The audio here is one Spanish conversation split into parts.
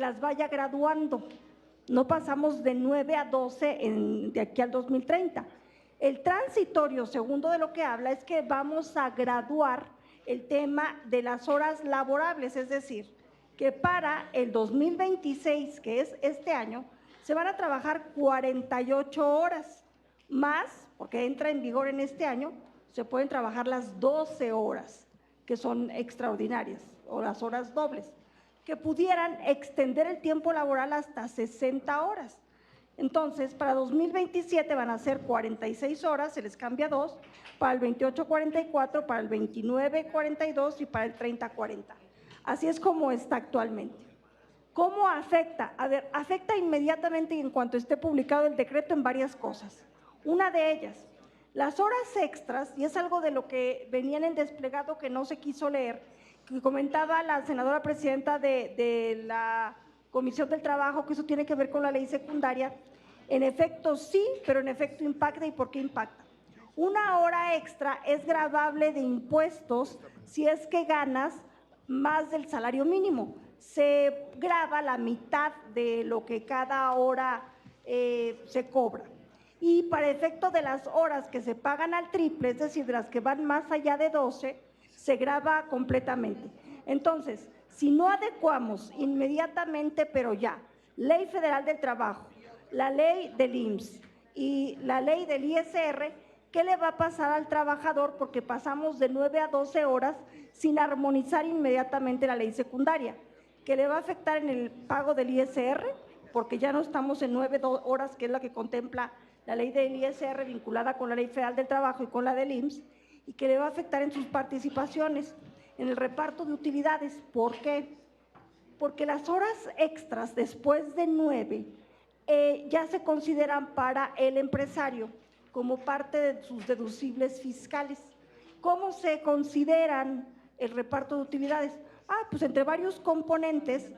las vaya graduando. No pasamos de 9 a 12 de aquí al 2030. El transitorio, segundo de lo que habla, es que vamos a graduar el tema de las horas laborables, es decir, que para el 2026, que es este año, se van a trabajar 48 horas más, porque entra en vigor en este año, se pueden trabajar las 12 horas, que son extraordinarias, o las horas dobles, que pudieran extender el tiempo laboral hasta 60 horas. Entonces, para 2027 van a ser 46 horas, se les cambia 2, para el 28-44, para el 29-42 y para el 30-40. Así es como está actualmente. ¿Cómo afecta? A ver, afecta inmediatamente en cuanto esté publicado el decreto en varias cosas. Una de ellas, las horas extras, y es algo de lo que venía en el desplegado que no se quiso leer, que comentaba la senadora presidenta de la Comisión del Trabajo, que eso tiene que ver con la ley secundaria. En efecto sí, pero en efecto impacta. ¿Y por qué impacta? Una hora extra es gravable de impuestos si es que ganas más del salario mínimo. Se grava la mitad de lo que cada hora se cobra. Y para efecto de las horas que se pagan al triple, es decir, de las que van más allá de 12, se grava completamente. Entonces, si no adecuamos inmediatamente, pero ya, Ley Federal del Trabajo, la ley del IMSS y la ley del ISR, ¿qué le va a pasar al trabajador? Porque pasamos de 9 a 12 horas sin armonizar inmediatamente la ley secundaria, que le va a afectar en el pago del ISR, porque ya no estamos en 9 horas, que es la que contempla la ley del ISR vinculada con la Ley Federal del Trabajo y con la del IMSS, y que le va a afectar en sus participaciones, en el reparto de utilidades. ¿Por qué? Porque las horas extras después de 9 ya se consideran para el empresario como parte de sus deducibles fiscales. ¿Cómo se consideran el reparto de utilidades? Pues entre varios componentes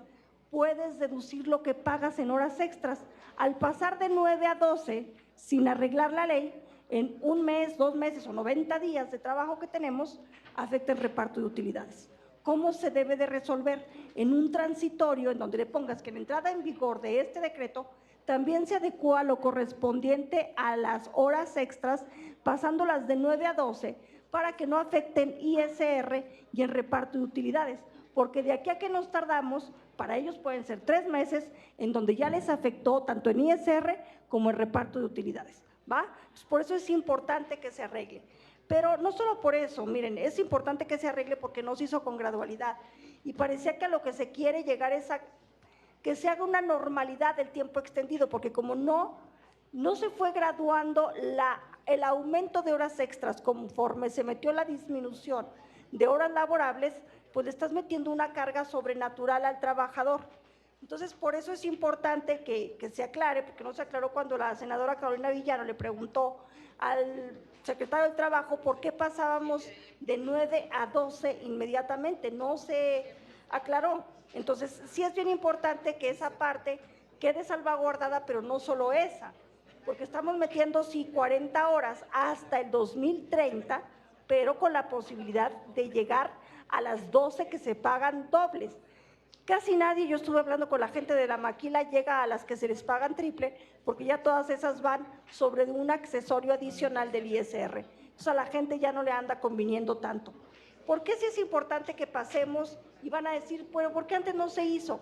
puedes deducir lo que pagas en horas extras. Al pasar de 9 a 12, sin arreglar la ley, en un mes, 2 meses o 90 días de trabajo que tenemos, afecta el reparto de utilidades. ¿Cómo se debe de resolver? En un transitorio en donde le pongas que la entrada en vigor de este decreto también se adecua lo correspondiente a las horas extras, pasándolas de 9 a 12, para que no afecten ISR y el reparto de utilidades, porque de aquí a que nos tardamos, para ellos pueden ser 3 meses en donde ya les afectó tanto en ISR como en reparto de utilidades, ¿va? Pues por eso es importante que se arregle. Pero no solo por eso, miren, es importante que se arregle porque no se hizo con gradualidad y parecía que a lo que se quiere llegar es a que se haga una normalidad del tiempo extendido, porque como no se fue graduando el aumento de horas extras conforme se metió la disminución de horas laborables, pues le estás metiendo una carga sobrenatural al trabajador. Entonces, por eso es importante que se aclare, porque no se aclaró cuando la senadora Carolina Villano le preguntó al secretario del Trabajo por qué pasábamos de 9 a 12 inmediatamente, no se aclaró. Entonces, sí es bien importante que esa parte quede salvaguardada, pero no solo esa, porque estamos metiendo, sí, 40 horas hasta el 2030, pero con la posibilidad de llegar a las 12 que se pagan dobles. Casi nadie, yo estuve hablando con la gente de la maquila, llega a las que se les pagan triple, porque ya todas esas van sobre un accesorio adicional del ISR. Entonces a la gente ya no le anda conviniendo tanto. ¿Por qué sí es importante que pasemos? Y van a decir, bueno, ¿por qué antes no se hizo?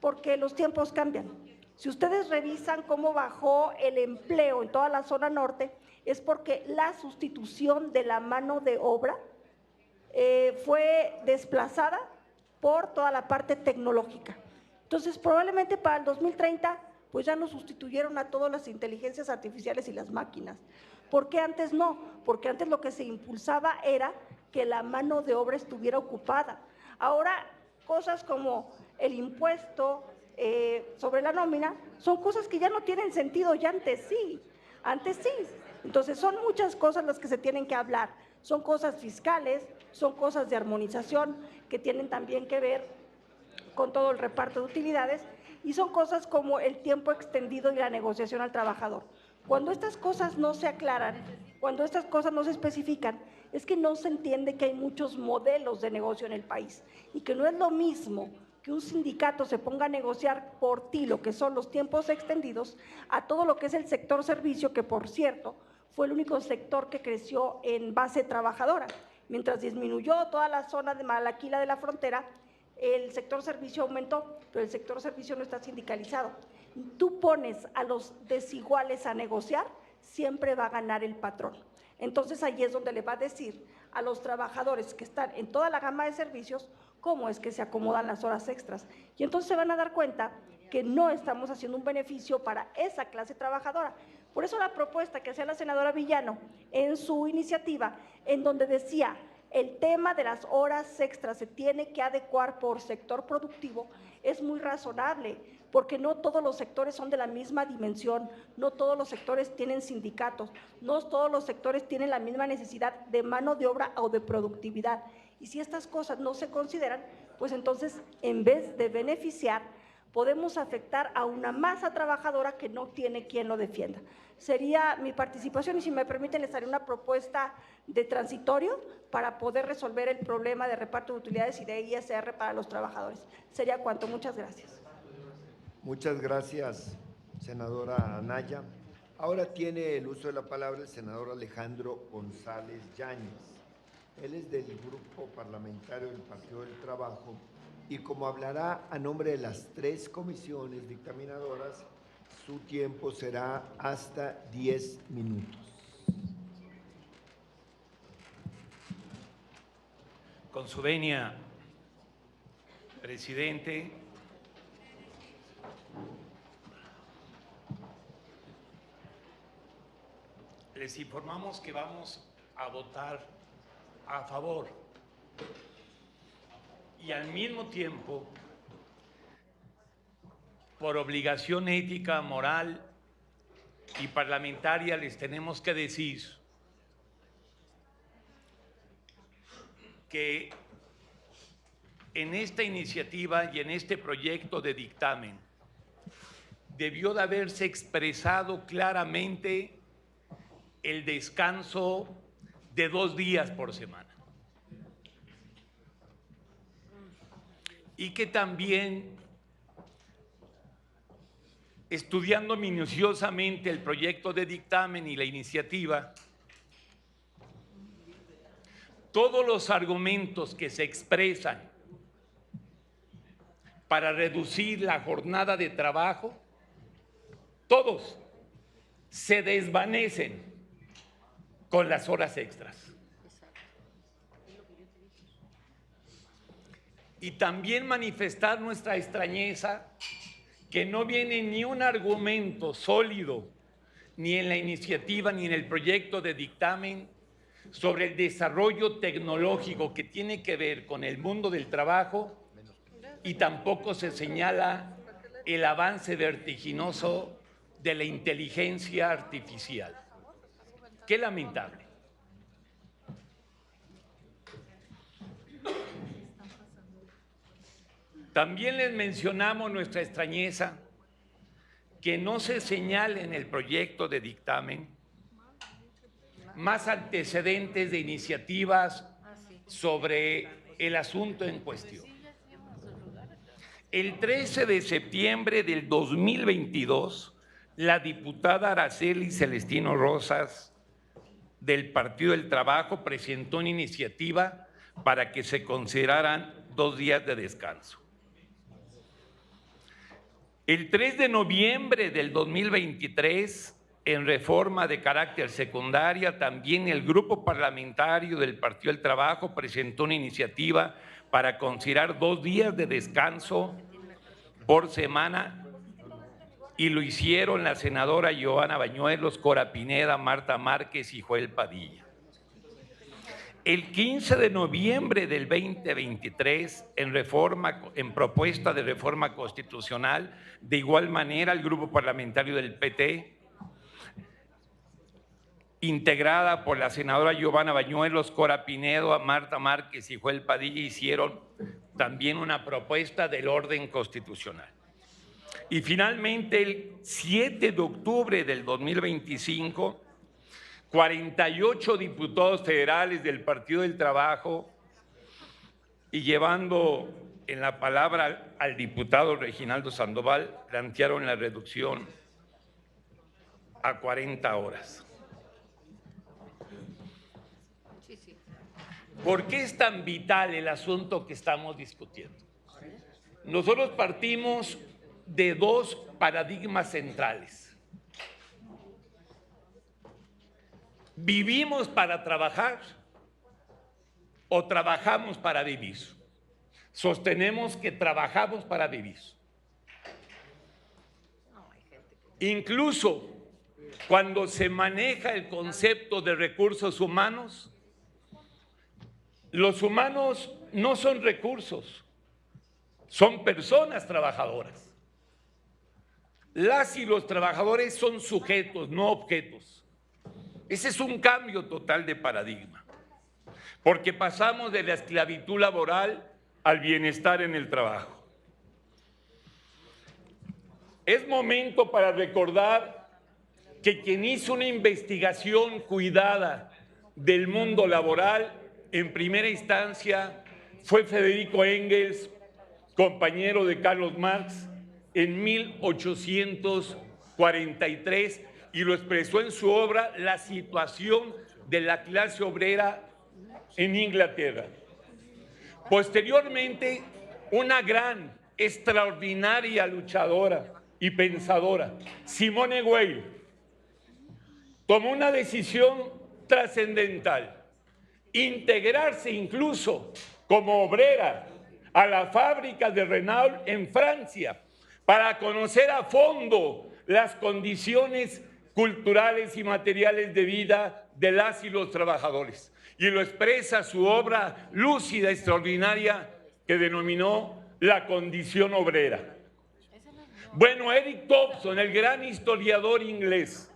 Porque los tiempos cambian. Si ustedes revisan cómo bajó el empleo en toda la zona norte, es porque la sustitución de la mano de obra fue desplazada por toda la parte tecnológica. Entonces, probablemente para el 2030, pues ya nos sustituyeron a todas las inteligencias artificiales y las máquinas. ¿Por qué antes no? Porque antes lo que se impulsaba era que la mano de obra estuviera ocupada. Ahora, cosas como el impuesto sobre la nómina son cosas que ya no tienen sentido, y antes sí. Entonces, son muchas cosas las que se tienen que hablar. Son cosas fiscales, son cosas de armonización que tienen también que ver con todo el reparto de utilidades, y son cosas como el tiempo extendido y la negociación al trabajador. Cuando estas cosas no se aclaran, cuando estas cosas no se especifican, es que no se entiende que hay muchos modelos de negocio en el país y que no es lo mismo que un sindicato se ponga a negociar por ti lo que son los tiempos extendidos a todo lo que es el sector servicio, que por cierto fue el único sector que creció en base trabajadora. Mientras disminuyó toda la zona de Malaquila de la frontera, el sector servicio aumentó, pero el sector servicio no está sindicalizado. Tú pones a los desiguales a negociar, siempre va a ganar el patrón. Entonces ahí es donde le va a decir a los trabajadores que están en toda la gama de servicios cómo es que se acomodan las horas extras. Y entonces se van a dar cuenta que no estamos haciendo un beneficio para esa clase trabajadora. Por eso la propuesta que hacía la senadora Villano en su iniciativa, en donde decía el tema de las horas extras se tiene que adecuar por sector productivo, es muy razonable, porque no todos los sectores son de la misma dimensión, no todos los sectores tienen sindicatos, no todos los sectores tienen la misma necesidad de mano de obra o de productividad. Y si estas cosas no se consideran, pues entonces en vez de beneficiar, podemos afectar a una masa trabajadora que no tiene quien lo defienda. Sería mi participación y si me permiten les haré una propuesta de transitorio para poder resolver el problema de reparto de utilidades y de ISR para los trabajadores. Sería cuanto. Muchas gracias. Muchas gracias, senadora Anaya. Ahora tiene el uso de la palabra el senador Alejandro González Yáñez. Él es del Grupo Parlamentario del Partido del Trabajo y como hablará a nombre de las 3 comisiones dictaminadoras, su tiempo será hasta 10 minutos. Con su venia, presidente, les informamos que vamos a votar a favor y al mismo tiempo, por obligación ética, moral y parlamentaria, les tenemos que decir que en esta iniciativa y en este proyecto de dictamen debió de haberse expresado claramente el descanso de 2 días por semana. Y que también, estudiando minuciosamente el proyecto de dictamen y la iniciativa, todos los argumentos que se expresan para reducir la jornada de trabajo, todos se desvanecen con las horas extras. Y también manifestar nuestra extrañeza que no viene ni un argumento sólido, ni en la iniciativa ni en el proyecto de dictamen, sobre el desarrollo tecnológico que tiene que ver con el mundo del trabajo, y tampoco se señala el avance vertiginoso de la inteligencia artificial. Qué lamentable. También les mencionamos nuestra extrañeza que no se señale en el proyecto de dictamen más antecedentes de iniciativas sobre el asunto en cuestión. El 13 de septiembre del 2022, la diputada Araceli Celestino Rosas del Partido del Trabajo presentó una iniciativa para que se consideraran 2 días de descanso. El 3 de noviembre del 2023, en reforma de carácter secundaria, también el Grupo Parlamentario del Partido del Trabajo presentó una iniciativa para considerar 2 días de descanso por semana y lo hicieron la senadora Giovanna Bañuelos, Cora Pineda, Marta Márquez y Joel Padilla. El 15 de noviembre del 2023, en propuesta de reforma constitucional, de igual manera el Grupo Parlamentario del PT, integrada por la senadora Giovanna Bañuelos, Cora Pinedo, Marta Márquez y Joel Padilla, hicieron también una propuesta del orden constitucional. Y finalmente, el 7 de octubre del 2025, 48 diputados federales del Partido del Trabajo y llevando en la palabra al diputado Reginaldo Sandoval, plantearon la reducción a 40 horas. ¿Por qué es tan vital el asunto que estamos discutiendo? Nosotros partimos de dos paradigmas centrales. ¿Vivimos para trabajar o trabajamos para vivir? Sostenemos que trabajamos para vivir. Incluso cuando se maneja el concepto de recursos humanos, los humanos no son recursos, son personas trabajadoras. Las y los trabajadores son sujetos, no objetos. Ese es un cambio total de paradigma, porque pasamos de la esclavitud laboral al bienestar en el trabajo. Es momento para recordar que quien hizo una investigación cuidada del mundo laboral en primera instancia fue Federico Engels, compañero de Carlos Marx, en 1843, y lo expresó en su obra La situación de la clase obrera en Inglaterra. Posteriormente, una gran, extraordinaria luchadora y pensadora, Simone Weil, tomó una decisión trascendental: integrarse incluso como obrera a la fábrica de Renault en Francia para conocer a fondo las condiciones culturales y materiales de vida de las y los trabajadores. Y lo expresa su obra lúcida, extraordinaria, que denominó La condición obrera. Bueno, Eric Thompson, el gran historiador inglés,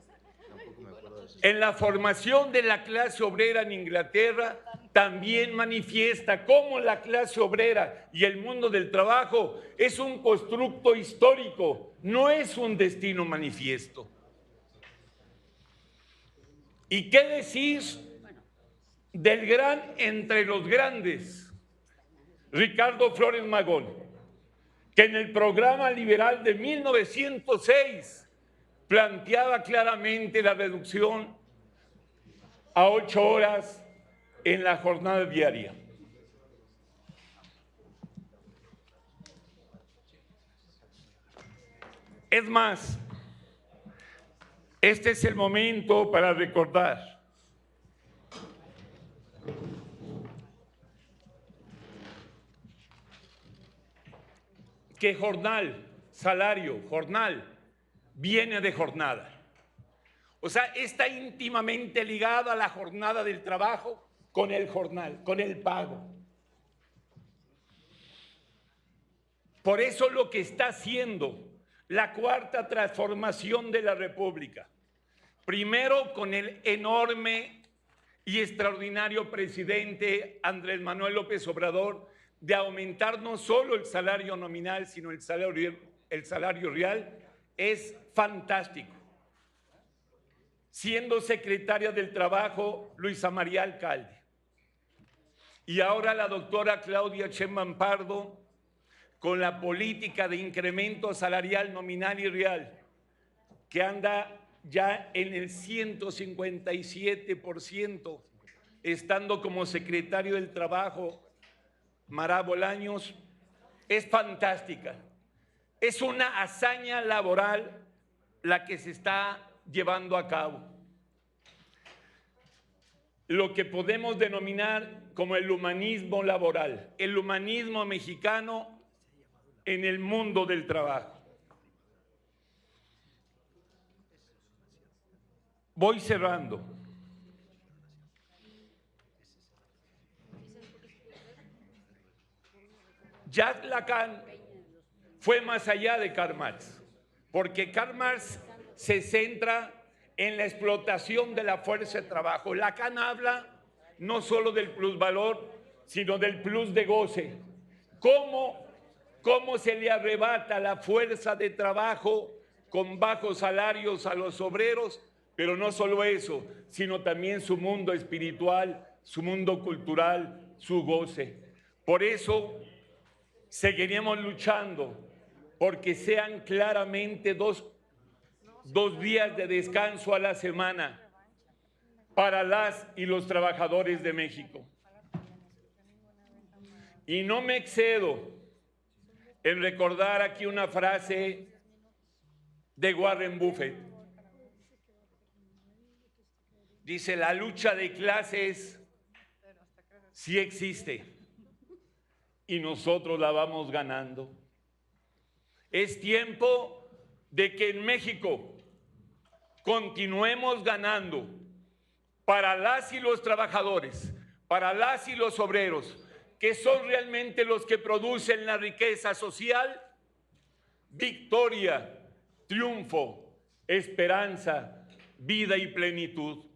en la formación de la clase obrera en Inglaterra, también manifiesta cómo la clase obrera y el mundo del trabajo es un constructo histórico, no es un destino manifiesto. ¿Y qué decir del gran entre los grandes, Ricardo Flores Magón, que en el programa liberal de 1906 planteaba claramente la reducción a 8 horas en la jornada diaria? Es más, este es el momento para recordar que jornal, viene de jornada. O sea, está íntimamente ligada a la jornada del trabajo con el jornal, con el pago. Por eso lo que está haciendo la cuarta transformación de la República, primero con el enorme y extraordinario presidente Andrés Manuel López Obrador, de aumentar no solo el salario nominal, sino el salario real, es fantástico. Siendo secretaria del Trabajo Luisa María Alcalde, y ahora la doctora Claudia Sheinbaum Pardo, con la política de incremento salarial nominal y real, que anda ya en el 157%, estando como secretario del Trabajo Mará Bolaños, es fantástica. Es una hazaña laboral la que se está llevando a cabo. Lo que podemos denominar como el humanismo laboral, el humanismo mexicano en el mundo del trabajo. Voy cerrando. Jacques Lacan fue más allá de Karl Marx, porque Karl Marx se centra en la explotación de la fuerza de trabajo. Lacan habla no solo del plusvalor, sino del plus de goce. ¿Cómo se le arrebata la fuerza de trabajo con bajos salarios a los obreros? Pero no solo eso, sino también su mundo espiritual, su mundo cultural, su goce. Por eso seguiremos luchando porque sean claramente dos días de descanso a la semana para las y los trabajadores de México. Y no me excedo en recordar aquí una frase de Warren Buffett. Dice, la lucha de clases sí existe y nosotros la vamos ganando. Es tiempo de que en México continuemos ganando para las y los trabajadores, para las y los obreros, que son realmente los que producen la riqueza social, victoria, triunfo, esperanza, vida y plenitud.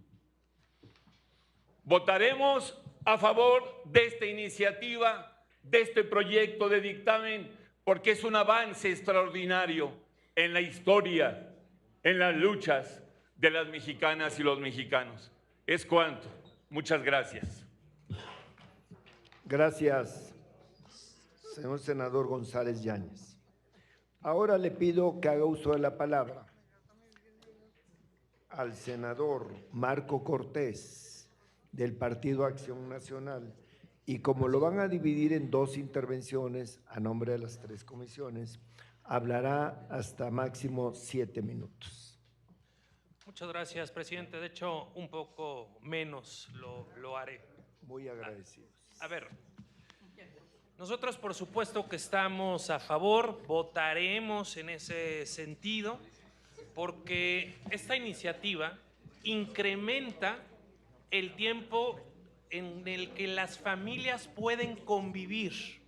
Votaremos a favor de esta iniciativa, de este proyecto de dictamen, porque es un avance extraordinario en la historia, en las luchas de las mexicanas y los mexicanos. Es cuanto. Muchas gracias. Gracias, señor senador González Yáñez. Ahora le pido que haga uso de la palabra al senador Marco Cortés, del Partido Acción Nacional, y como lo van a dividir en dos intervenciones a nombre de las tres comisiones, hablará hasta máximo 7 minutos. Muchas gracias, presidente. De hecho, un poco menos lo haré. Muy agradecidos. A ver, nosotros por supuesto que estamos a favor, votaremos en ese sentido, porque esta iniciativa incrementa el tiempo en el que las familias pueden convivir.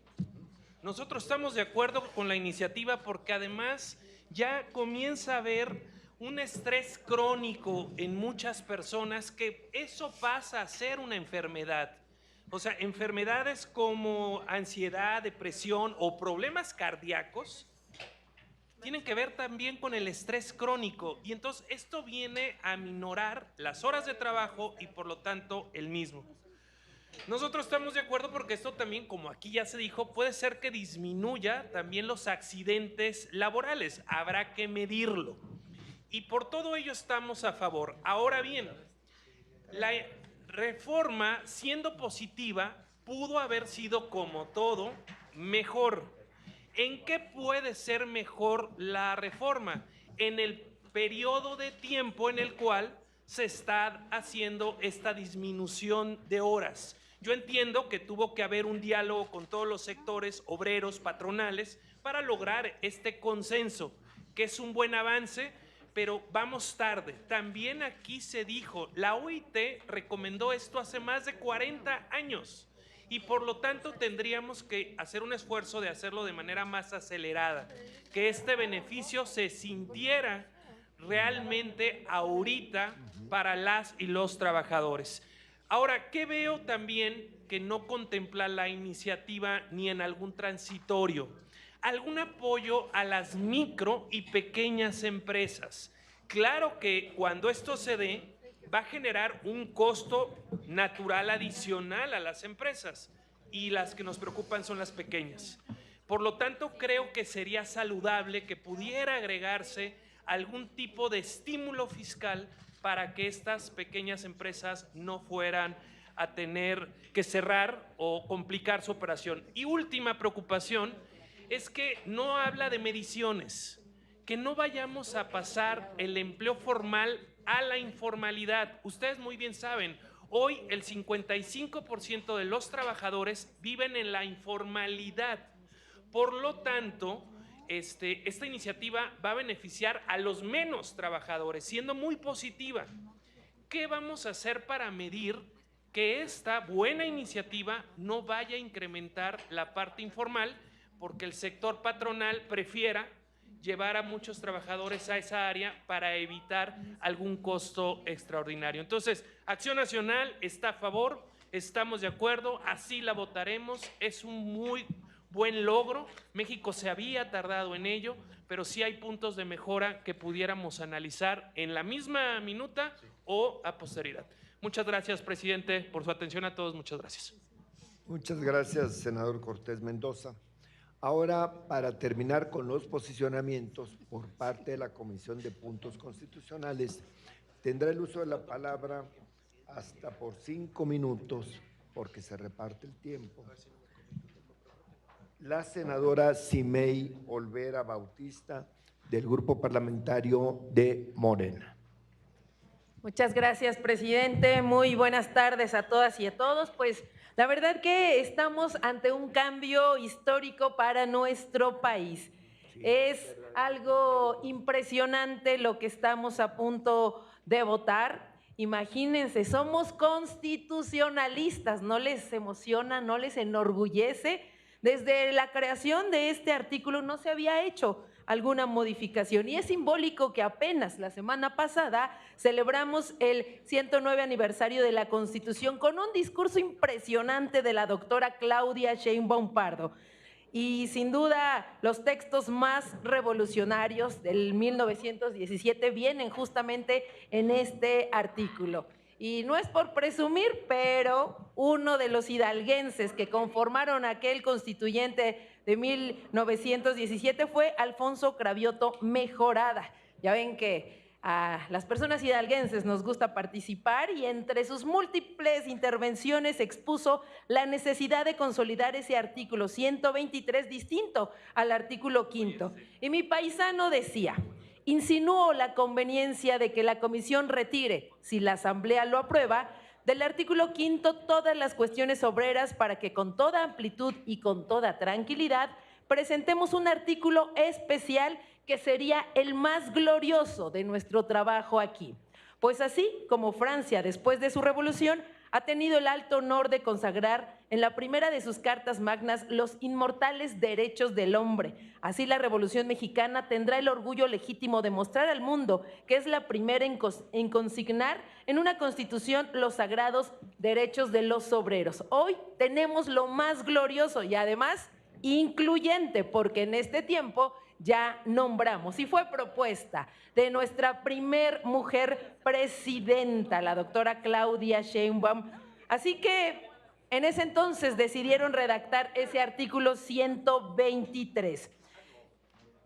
Nosotros estamos de acuerdo con la iniciativa porque además ya comienza a haber un estrés crónico en muchas personas, que eso pasa a ser una enfermedad. O sea, enfermedades como ansiedad, depresión o problemas cardíacos tienen que ver también con el estrés crónico, y entonces esto viene a minorar las horas de trabajo y por lo tanto el mismo. Nosotros estamos de acuerdo porque esto también, como aquí ya se dijo, puede ser que disminuya también los accidentes laborales. Habrá que medirlo. Y por todo ello estamos a favor. Ahora bien, la reforma, siendo positiva, pudo haber sido, como todo, mejor. ¿En qué puede ser mejor la reforma? En el periodo de tiempo en el cual se está haciendo esta disminución de horas. Yo entiendo que tuvo que haber un diálogo con todos los sectores obreros, patronales, para lograr este consenso, que es un buen avance, pero vamos tarde. También aquí se dijo, la OIT recomendó esto hace más de 40 años y por lo tanto tendríamos que hacer un esfuerzo de hacerlo de manera más acelerada, que este beneficio se sintiera realmente ahorita para las y los trabajadores. Ahora, ¿qué veo también que no contempla la iniciativa ni en algún transitorio? Algún apoyo a las micro y pequeñas empresas. Claro que cuando esto se dé, va a generar un costo natural adicional a las empresas, y las que nos preocupan son las pequeñas. Por lo tanto, creo que sería saludable que pudiera agregarse algún tipo de estímulo fiscal para que estas pequeñas empresas no fueran a tener que cerrar o complicar su operación. Y última preocupación es que no habla de mediciones, que no vayamos a pasar el empleo formal a la informalidad. Ustedes muy bien saben, hoy el 55% de los trabajadores viven en la informalidad. Por lo tanto, esta iniciativa va a beneficiar a los menos trabajadores, siendo muy positiva. ¿Qué vamos a hacer para medir que esta buena iniciativa no vaya a incrementar la parte informal, porque el sector patronal prefiera llevar a muchos trabajadores a esa área para evitar algún costo extraordinario? Entonces, Acción Nacional está a favor, estamos de acuerdo, así la votaremos, es un muy buen logro. México se había tardado en ello, pero sí hay puntos de mejora que pudiéramos analizar en la misma minuta o a posterioridad. Muchas gracias, presidente, por su atención a todos. Muchas gracias. Muchas gracias, senador Cortés Mendoza. Ahora, para terminar con los posicionamientos por parte de la Comisión de Puntos Constitucionales, tendrá el uso de la palabra hasta por 5 minutos, porque se reparte el tiempo, la senadora Simei Olvera Bautista, del Grupo Parlamentario de Morena. Muchas gracias, presidente. Muy buenas tardes a todas y a todos. Pues la verdad que estamos ante un cambio histórico para nuestro país. Sí, es algo impresionante lo que estamos a punto de votar. Imagínense, somos constitucionalistas, ¿no les emociona, no les enorgullece? Desde la creación de este artículo no se había hecho alguna modificación y es simbólico que apenas la semana pasada celebramos el 109 aniversario de la Constitución con un discurso impresionante de la doctora Claudia Sheinbaum Pardo. Y sin duda los textos más revolucionarios del 1917 vienen justamente en este artículo. Y no es por presumir, pero uno de los hidalguenses que conformaron aquel constituyente de 1917 fue Alfonso Cravioto Mejorada. Ya ven que a las personas hidalguenses nos gusta participar y entre sus múltiples intervenciones expuso la necesidad de consolidar ese artículo 123 distinto al artículo 5. Y mi paisano decía: insinuó la conveniencia de que la comisión retire, si la asamblea lo aprueba, del artículo 5 todas las cuestiones obreras para que con toda amplitud y con toda tranquilidad presentemos un artículo especial que sería el más glorioso de nuestro trabajo aquí. Pues así como Francia, después de su revolución, ha tenido el alto honor de consagrar en la primera de sus cartas magnas los inmortales derechos del hombre. Así la Revolución Mexicana tendrá el orgullo legítimo de mostrar al mundo que es la primera en consignar en una constitución los sagrados derechos de los obreros. Hoy tenemos lo más glorioso y además incluyente, porque en este tiempo ya nombramos y fue propuesta de nuestra primer mujer presidenta, la doctora Claudia Sheinbaum. Así que en ese entonces decidieron redactar ese artículo 123.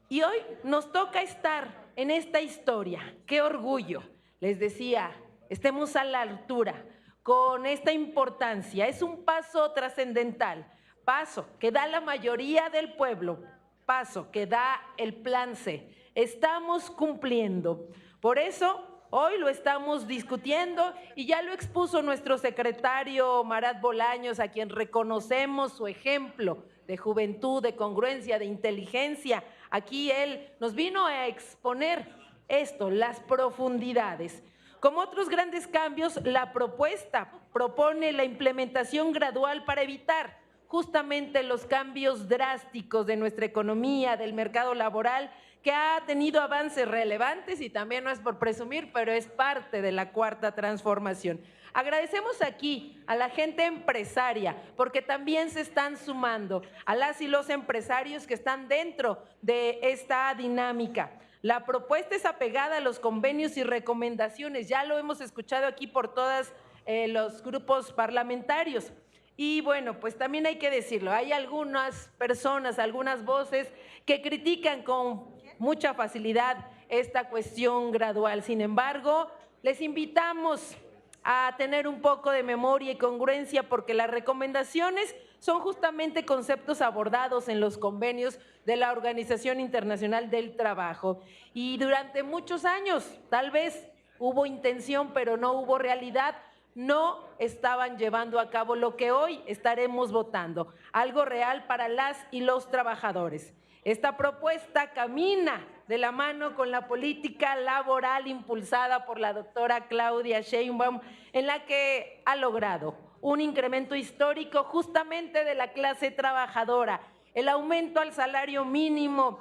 Y hoy nos toca estar en esta historia. ¡Qué orgullo! Les decía, estemos a la altura con esta importancia. Es un paso trascendental, paso que da la mayoría del pueblo, paso que da el Plan C. Estamos cumpliendo. Por eso hoy lo estamos discutiendo y ya lo expuso nuestro secretario Marat Bolaños, a quien reconocemos su ejemplo de juventud, de congruencia, de inteligencia. Aquí él nos vino a exponer esto, las profundidades. Como otros grandes cambios, la propuesta propone la implementación gradual para evitar justamente los cambios drásticos de nuestra economía, del mercado laboral, que ha tenido avances relevantes y también no es por presumir, pero es parte de la cuarta transformación. Agradecemos aquí a la gente empresaria, porque también se están sumando, a las y los empresarios que están dentro de esta dinámica. La propuesta es apegada a los convenios y recomendaciones, ya lo hemos escuchado aquí por todos los grupos parlamentarios. Y bueno, pues también hay que decirlo, hay algunas personas, algunas voces que critican con mucha facilidad esta cuestión gradual. Sin embargo, les invitamos a tener un poco de memoria y congruencia, porque las recomendaciones son justamente conceptos abordados en los convenios de la Organización Internacional del Trabajo. Y durante muchos años, tal vez hubo intención, pero no hubo realidad. No estaban llevando a cabo lo que hoy estaremos votando, algo real para las y los trabajadores. Esta propuesta camina de la mano con la política laboral impulsada por la doctora Claudia Sheinbaum, en la que ha logrado un incremento histórico justamente de la clase trabajadora, el aumento al salario mínimo.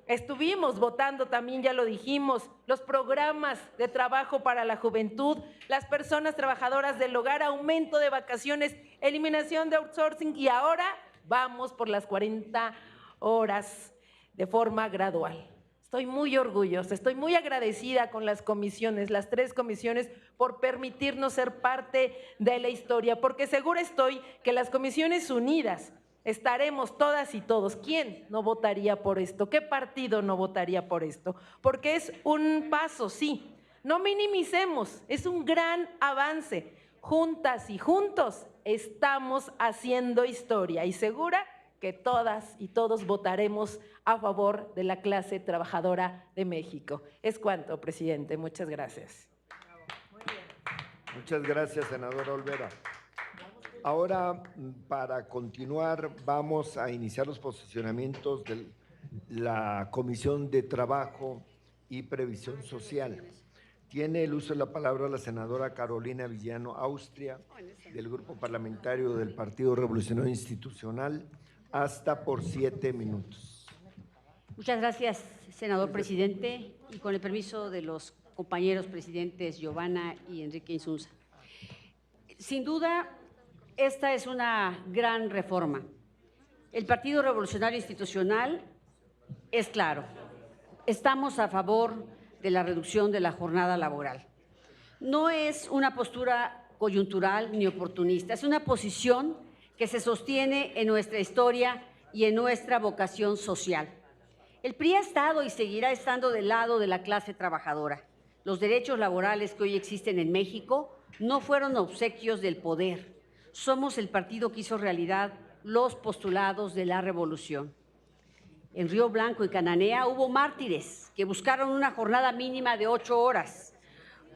Estuvimos votando también, ya lo dijimos, los programas de trabajo para la juventud, las personas trabajadoras del hogar, aumento de vacaciones, eliminación de outsourcing y ahora vamos por las 40 horas de forma gradual. Estoy muy orgullosa, estoy muy agradecida con las comisiones, las 3 comisiones, por permitirnos ser parte de la historia, porque segura estoy que las Comisiones Unidas estaremos todas y todos. ¿Quién no votaría por esto? ¿Qué partido no votaría por esto? Porque es un paso, sí. No minimicemos, es un gran avance. Juntas y juntos estamos haciendo historia y segura que todas y todos votaremos a favor de la clase trabajadora de México. Es cuanto, presidente. Muchas gracias. Muchas gracias, senadora Olvera. Ahora, para continuar, vamos a iniciar los posicionamientos de la Comisión de Trabajo y Previsión Social. Tiene el uso de la palabra la senadora Carolina Villano Austria, del Grupo Parlamentario del Partido Revolucionario Institucional, hasta por 7 minutos. Muchas gracias, senador presidente, y con el permiso de los compañeros presidentes Giovanna y Enrique Insunza. Sin duda, esta es una gran reforma. El Partido Revolucionario Institucional es claro, estamos a favor de la reducción de la jornada laboral. No es una postura coyuntural ni oportunista, es una posición que se sostiene en nuestra historia y en nuestra vocación social. El PRI ha estado y seguirá estando del lado de la clase trabajadora. Los derechos laborales que hoy existen en México no fueron obsequios del poder. Somos el partido que hizo realidad los postulados de la revolución. En Río Blanco y Cananea hubo mártires que buscaron una jornada mínima de 8 horas,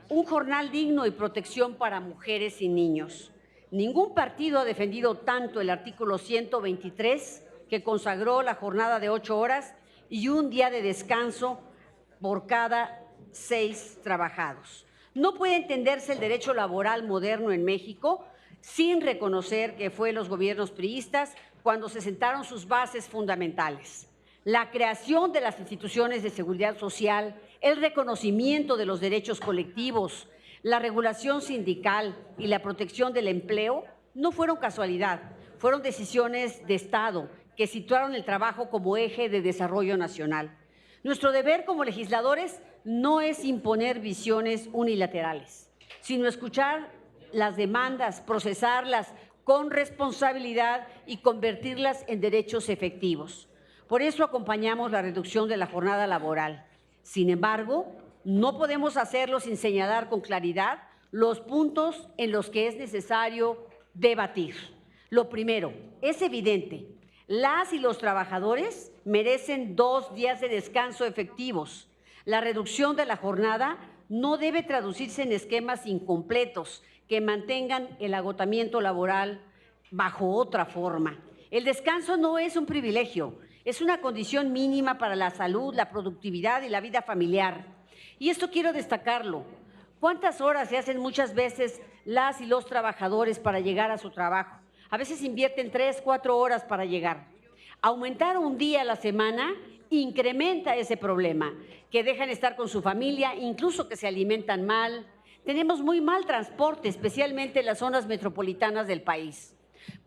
un jornal digno y protección para mujeres y niños. Ningún partido ha defendido tanto el artículo 123, que consagró la jornada de 8 horas y un día de descanso por cada 6 trabajados. No puede entenderse el derecho laboral moderno en México sin reconocer que fue los gobiernos priistas cuando se sentaron sus bases fundamentales. La creación de las instituciones de seguridad social, el reconocimiento de los derechos colectivos, la regulación sindical y la protección del empleo no fueron casualidad, fueron decisiones de Estado que situaron el trabajo como eje de desarrollo nacional. Nuestro deber como legisladores no es imponer visiones unilaterales, sino escuchar las demandas, procesarlas con responsabilidad y convertirlas en derechos efectivos. Por eso acompañamos la reducción de la jornada laboral. Sin embargo, no podemos hacerlo sin señalar con claridad los puntos en los que es necesario debatir. Lo primero, es evidente, las y los trabajadores merecen 2 días de descanso efectivos. La reducción de la jornada no debe traducirse en esquemas incompletos que mantengan el agotamiento laboral bajo otra forma. El descanso no es un privilegio, es una condición mínima para la salud, la productividad y la vida familiar. Y esto quiero destacarlo. ¿Cuántas horas se hacen muchas veces las y los trabajadores para llegar a su trabajo? A veces invierten 3, 4 horas para llegar. Aumentar un día a la semana incrementa ese problema, que dejan estar con su familia, incluso que se alimentan mal. Tenemos muy mal transporte, especialmente en las zonas metropolitanas del país.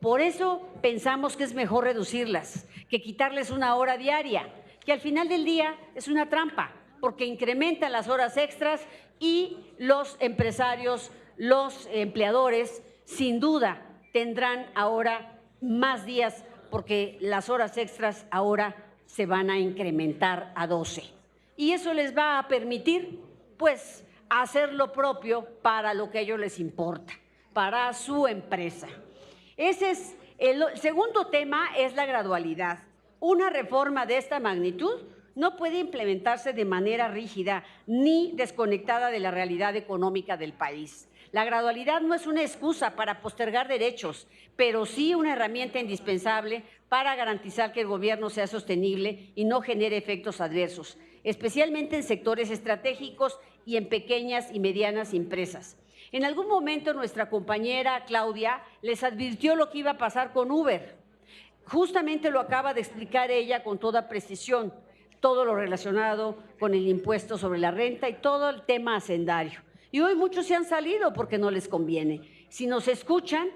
Por eso pensamos que es mejor reducirlas, que quitarles 1 hora diaria, que al final del día es una trampa, porque incrementan las horas extras y los empresarios, los empleadores, sin duda tendrán ahora más días porque las horas extras ahora se van a incrementar a 12. Y eso les va a permitir, pues, hacer lo propio para lo que a ellos les importa, para su empresa. Ese es el segundo tema, es la gradualidad. Una reforma de esta magnitud no puede implementarse de manera rígida ni desconectada de la realidad económica del país. La gradualidad no es una excusa para postergar derechos, pero sí una herramienta indispensable para garantizar que el gobierno sea sostenible y no genere efectos adversos, especialmente en sectores estratégicos y en pequeñas y medianas empresas. En algún momento nuestra compañera Claudia les advirtió lo que iba a pasar con Uber. Justamente lo acaba de explicar ella con toda precisión, todo lo relacionado con el impuesto sobre la renta y todo el tema hacendario. Y hoy muchos se han salido porque no les conviene. Si nos escuchan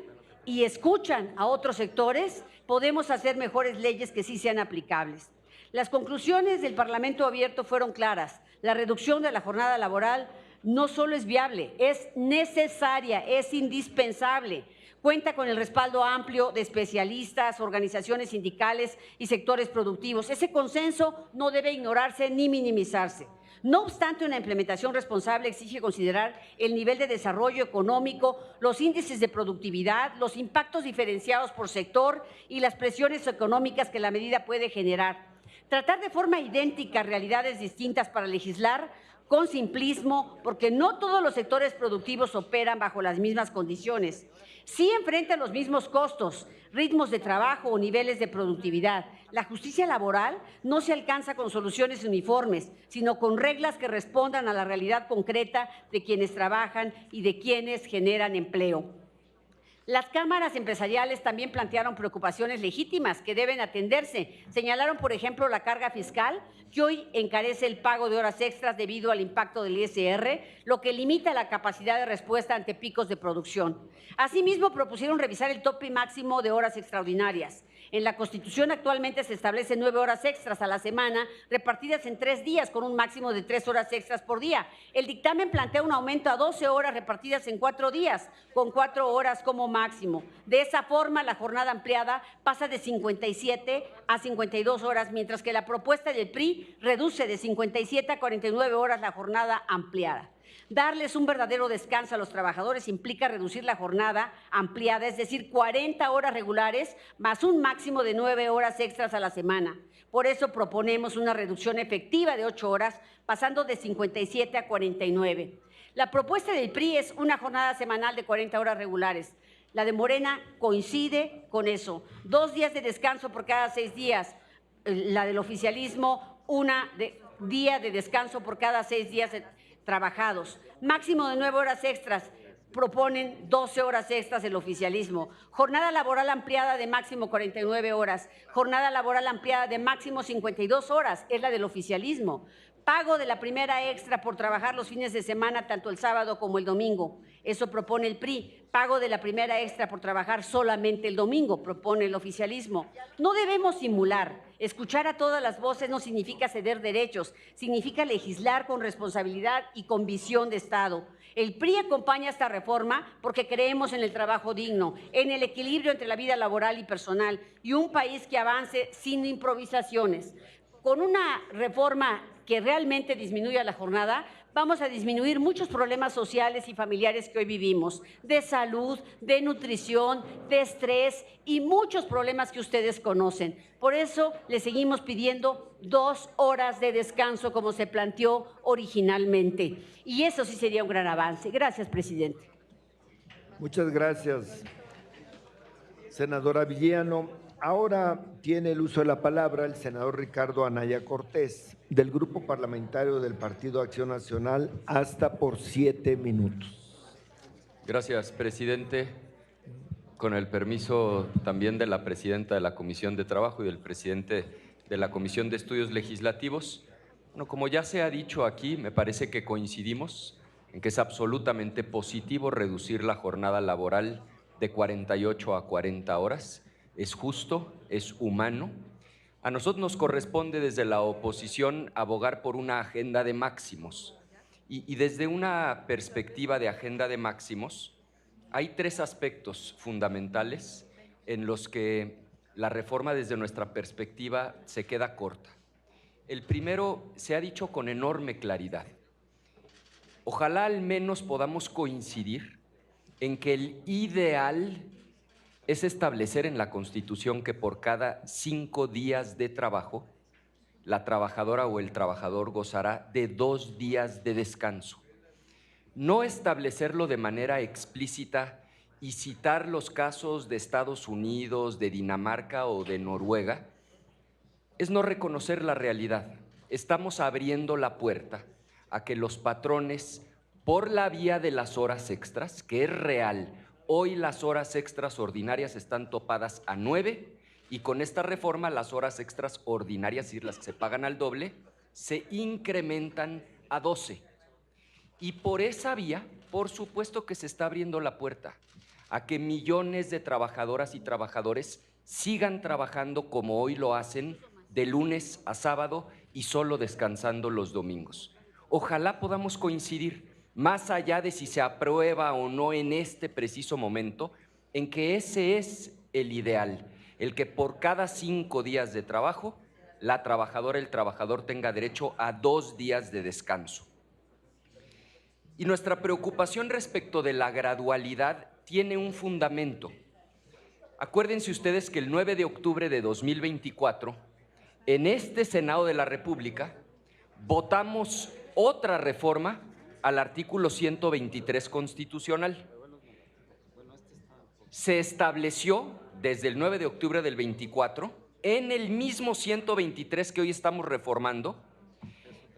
y escuchan a otros sectores, podemos hacer mejores leyes que sí sean aplicables. Las conclusiones del Parlamento Abierto fueron claras. La reducción de la jornada laboral no solo es viable, es necesaria, es indispensable. Cuenta con el respaldo amplio de especialistas, organizaciones sindicales y sectores productivos. Ese consenso no debe ignorarse ni minimizarse. No obstante, una implementación responsable exige considerar el nivel de desarrollo económico, los índices de productividad, los impactos diferenciados por sector y las presiones económicas que la medida puede generar. Tratar de forma idéntica realidades distintas para legislar con simplismo, porque no todos los sectores productivos operan bajo las mismas condiciones. Sí enfrentan los mismos costos, ritmos de trabajo o niveles de productividad. La justicia laboral no se alcanza con soluciones uniformes, sino con reglas que respondan a la realidad concreta de quienes trabajan y de quienes generan empleo. Las cámaras empresariales también plantearon preocupaciones legítimas que deben atenderse. Señalaron, por ejemplo, la carga fiscal, que hoy encarece el pago de horas extras debido al impacto del ISR, lo que limita la capacidad de respuesta ante picos de producción. Asimismo, propusieron revisar el tope máximo de horas extraordinarias. En la Constitución actualmente se establecen 9 horas extras a la semana, repartidas en 3 días, con un máximo de 3 horas extras por día. El dictamen plantea un aumento a 12 horas repartidas en 4 días, con 4 horas como máximo. De esa forma, la jornada ampliada pasa de 57 a 52 horas, mientras que la propuesta del PRI reduce de 57 a 49 horas la jornada ampliada. Darles un verdadero descanso a los trabajadores implica reducir la jornada ampliada, es decir, 40 horas regulares más un máximo de 9 horas extras a la semana. Por eso proponemos una reducción efectiva de 8 horas, pasando de 57 a 49. La propuesta del PRI es una jornada semanal de 40 horas regulares. La de Morena coincide con eso. 2 días de descanso por cada 6 días. La del oficialismo, día de descanso por cada 6 días trabajados. Máximo de 9 horas extras. Proponen 12 horas extras el oficialismo. Jornada laboral ampliada de máximo 49 horas. Jornada laboral ampliada de máximo 52 horas. Es la del oficialismo. Pago de la primera extra por trabajar los fines de semana, tanto el sábado como el domingo. Eso propone el PRI. Pago de la primera extra por trabajar solamente el domingo, propone el oficialismo. No debemos simular. Escuchar a todas las voces no significa ceder derechos, significa legislar con responsabilidad y con visión de Estado. El PRI acompaña esta reforma porque creemos en el trabajo digno, en el equilibrio entre la vida laboral y personal y un país que avance sin improvisaciones. Con una reforma que realmente disminuya la jornada, vamos a disminuir muchos problemas sociales y familiares que hoy vivimos, de salud, de nutrición, de estrés y muchos problemas que ustedes conocen. Por eso le seguimos pidiendo 2 horas de descanso como se planteó originalmente. Y eso sí sería un gran avance. Gracias, presidente. Muchas gracias, senadora Villano. Ahora tiene el uso de la palabra el senador Ricardo Anaya Cortés, del Grupo Parlamentario del Partido Acción Nacional, hasta por 7 minutos. Gracias, presidente. Con el permiso también de la presidenta de la Comisión de Trabajo y del presidente de la Comisión de Estudios Legislativos. Bueno, como ya se ha dicho aquí, me parece que coincidimos en que es absolutamente positivo reducir la jornada laboral de 48 a 40 horas. Es justo, es humano. A nosotros nos corresponde desde la oposición abogar por una agenda de máximos. Y desde una perspectiva de agenda de máximos, hay 3 aspectos fundamentales en los que la reforma desde nuestra perspectiva se queda corta. El primero se ha dicho con enorme claridad. Ojalá al menos podamos coincidir en que el ideal es establecer en la Constitución que por cada 5 días de trabajo, la trabajadora o el trabajador gozará de 2 días de descanso. No establecerlo de manera explícita y citar los casos de Estados Unidos, de Dinamarca o de Noruega, es no reconocer la realidad. Estamos abriendo la puerta a que los patrones, por la vía de las horas extras, que es real, hoy las horas extras ordinarias están topadas a 9 y con esta reforma las horas extras ordinarias, es decir, las que se pagan al doble, se incrementan a 12. Y por esa vía, por supuesto que se está abriendo la puerta a que millones de trabajadoras y trabajadores sigan trabajando como hoy lo hacen, de lunes a sábado y solo descansando los domingos. Ojalá podamos coincidir, más allá de si se aprueba o no en este preciso momento, en que ese es el ideal, el que por cada 5 días de trabajo, la trabajadora, el trabajador tenga derecho a 2 días de descanso. Y nuestra preocupación respecto de la gradualidad tiene un fundamento. Acuérdense ustedes que el 9 de octubre de 2024, en este Senado de la República, votamos otra reforma al artículo 123 constitucional. Se estableció desde el 9 de octubre del 24, en el mismo 123 que hoy estamos reformando,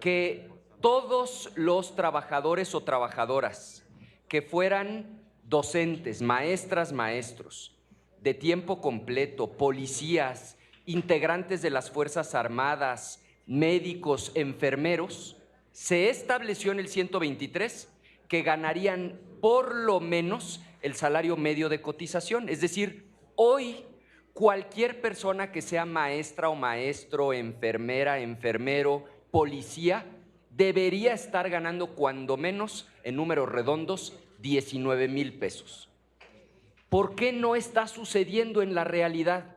que todos los trabajadores o trabajadoras que fueran docentes, maestras, maestros, de tiempo completo, policías, integrantes de las Fuerzas Armadas, médicos, enfermeros, se estableció en el 123 que ganarían por lo menos el salario medio de cotización. Es decir, hoy cualquier persona que sea maestra o maestro, enfermera, enfermero, policía, debería estar ganando cuando menos, en números redondos, 19,000 pesos. ¿Por qué no está sucediendo en la realidad?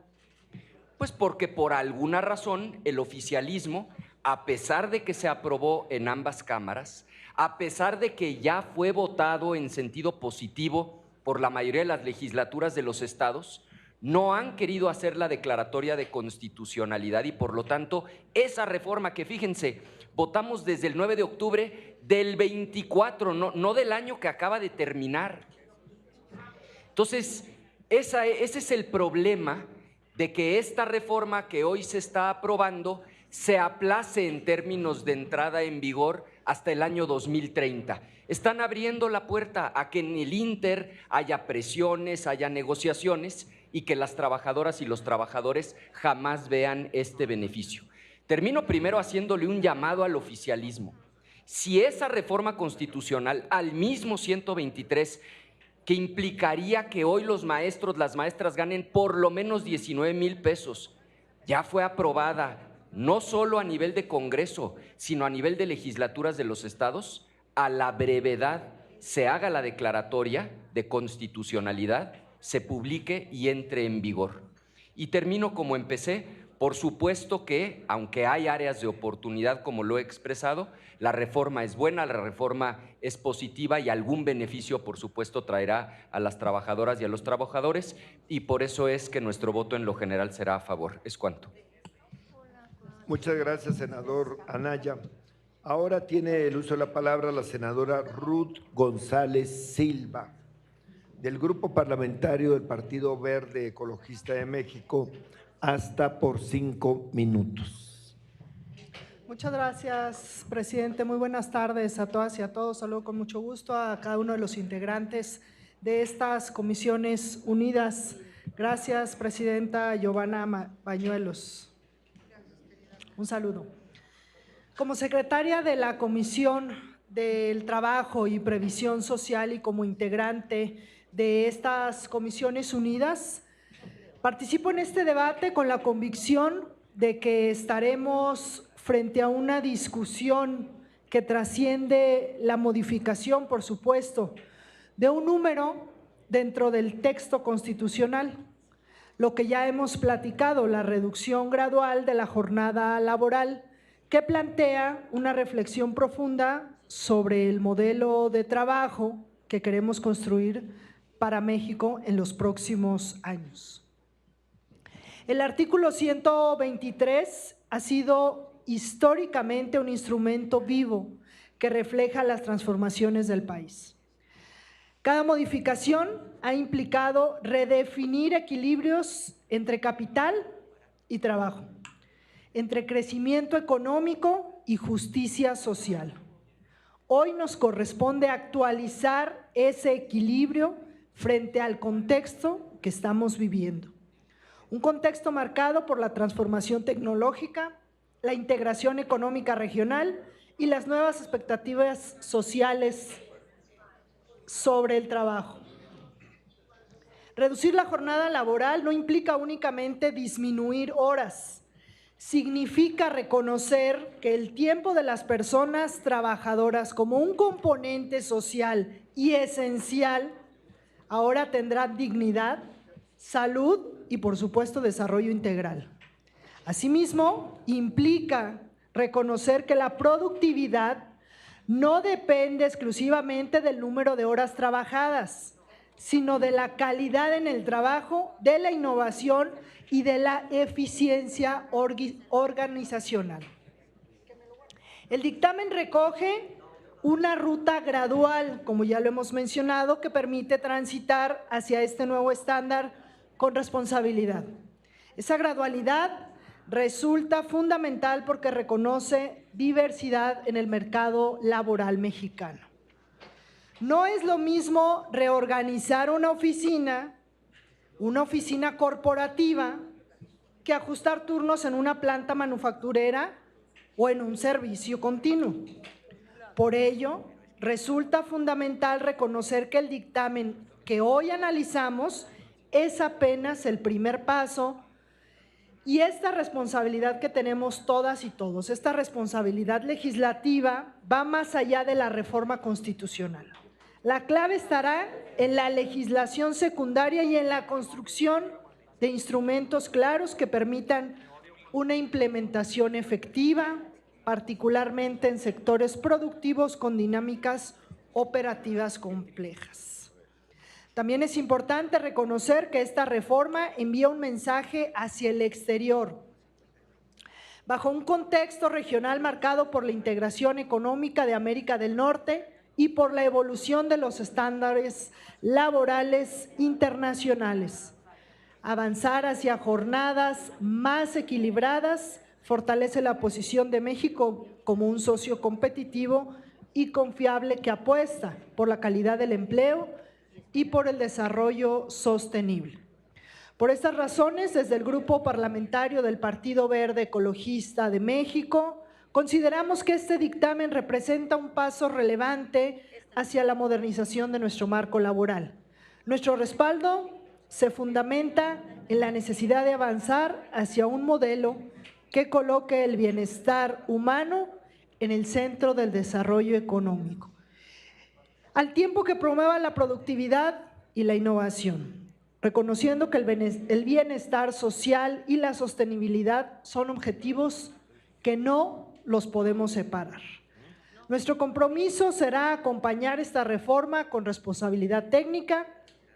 Pues porque por alguna razón el oficialismo, a pesar de que se aprobó en ambas cámaras, a pesar de que ya fue votado en sentido positivo por la mayoría de las legislaturas de los estados, no han querido hacer la declaratoria de constitucionalidad y por lo tanto esa reforma que fíjense, votamos desde el 9 de octubre del 24, no del año que acaba de terminar. Entonces, ese es el problema de que esta reforma que hoy se está aprobando se aplace en términos de entrada en vigor hasta el año 2030. Están abriendo la puerta a que en el ínter haya presiones, haya negociaciones y que las trabajadoras y los trabajadores jamás vean este beneficio. Termino primero haciéndole un llamado al oficialismo. Si esa reforma constitucional al mismo 123, que implicaría que hoy los maestros, las maestras ganen por lo menos 19,000 pesos, ya fue aprobada no solo a nivel de Congreso, sino a nivel de legislaturas de los estados, a la brevedad se haga la declaratoria de constitucionalidad, se publique y entre en vigor. Y termino como empecé, por supuesto que, aunque hay áreas de oportunidad como lo he expresado, la reforma es buena, la reforma es positiva y algún beneficio, por supuesto, traerá a las trabajadoras y a los trabajadores y por eso es que nuestro voto en lo general será a favor. Es cuanto. Muchas gracias, senador Anaya. Ahora tiene el uso de la palabra la senadora Ruth González Silva, del Grupo Parlamentario del Partido Verde Ecologista de México, hasta por 5 minutos. Muchas gracias, presidente. Muy buenas tardes a todas y a todos. Saludo con mucho gusto a cada uno de los integrantes de estas comisiones unidas. Gracias, presidenta Giovanna Bañuelos. Un saludo. Como secretaria de la Comisión del Trabajo y Previsión Social y como integrante de estas comisiones unidas, participo en este debate con la convicción de que estaremos frente a una discusión que trasciende la modificación, por supuesto, de un número dentro del texto constitucional. Lo que ya hemos platicado, la reducción gradual de la jornada laboral, que plantea una reflexión profunda sobre el modelo de trabajo que queremos construir para México en los próximos años. El artículo 123 ha sido históricamente un instrumento vivo que refleja las transformaciones del país. Cada modificación ha implicado redefinir equilibrios entre capital y trabajo, entre crecimiento económico y justicia social. Hoy nos corresponde actualizar ese equilibrio frente al contexto que estamos viviendo. Un contexto marcado por la transformación tecnológica, la integración económica regional y las nuevas expectativas sociales sobre el trabajo. Reducir la jornada laboral no implica únicamente disminuir horas, significa reconocer que el tiempo de las personas trabajadoras como un componente social y esencial ahora tendrán dignidad, salud y, por supuesto, desarrollo integral. Asimismo, implica reconocer que la productividad no depende exclusivamente del número de horas trabajadas, sino de la calidad en el trabajo, de la innovación y de la eficiencia organizacional. El dictamen recoge una ruta gradual, como ya lo hemos mencionado, que permite transitar hacia este nuevo estándar con responsabilidad. Esa gradualidad resulta fundamental porque reconoce diversidad en el mercado laboral mexicano. No es lo mismo reorganizar una oficina corporativa, que ajustar turnos en una planta manufacturera o en un servicio continuo. Por ello, resulta fundamental reconocer que el dictamen que hoy analizamos es apenas el primer paso y esta responsabilidad que tenemos todas y todos, esta responsabilidad legislativa, va más allá de la reforma constitucional. La clave estará en la legislación secundaria y en la construcción de instrumentos claros que permitan una implementación efectiva, particularmente en sectores productivos con dinámicas operativas complejas. También es importante reconocer que esta reforma envía un mensaje hacia el exterior, bajo un contexto regional marcado por la integración económica de América del Norte y por la evolución de los estándares laborales internacionales. Avanzar hacia jornadas más equilibradas fortalece la posición de México como un socio competitivo y confiable que apuesta por la calidad del empleo y por el desarrollo sostenible. Por estas razones, desde el Grupo Parlamentario del Partido Verde Ecologista de México, consideramos que este dictamen representa un paso relevante hacia la modernización de nuestro marco laboral. Nuestro respaldo se fundamenta en la necesidad de avanzar hacia un modelo que coloque el bienestar humano en el centro del desarrollo económico, al tiempo que promueva la productividad y la innovación, reconociendo que el bienestar social y la sostenibilidad son objetivos que no los podemos separar. Nuestro compromiso será acompañar esta reforma con responsabilidad técnica,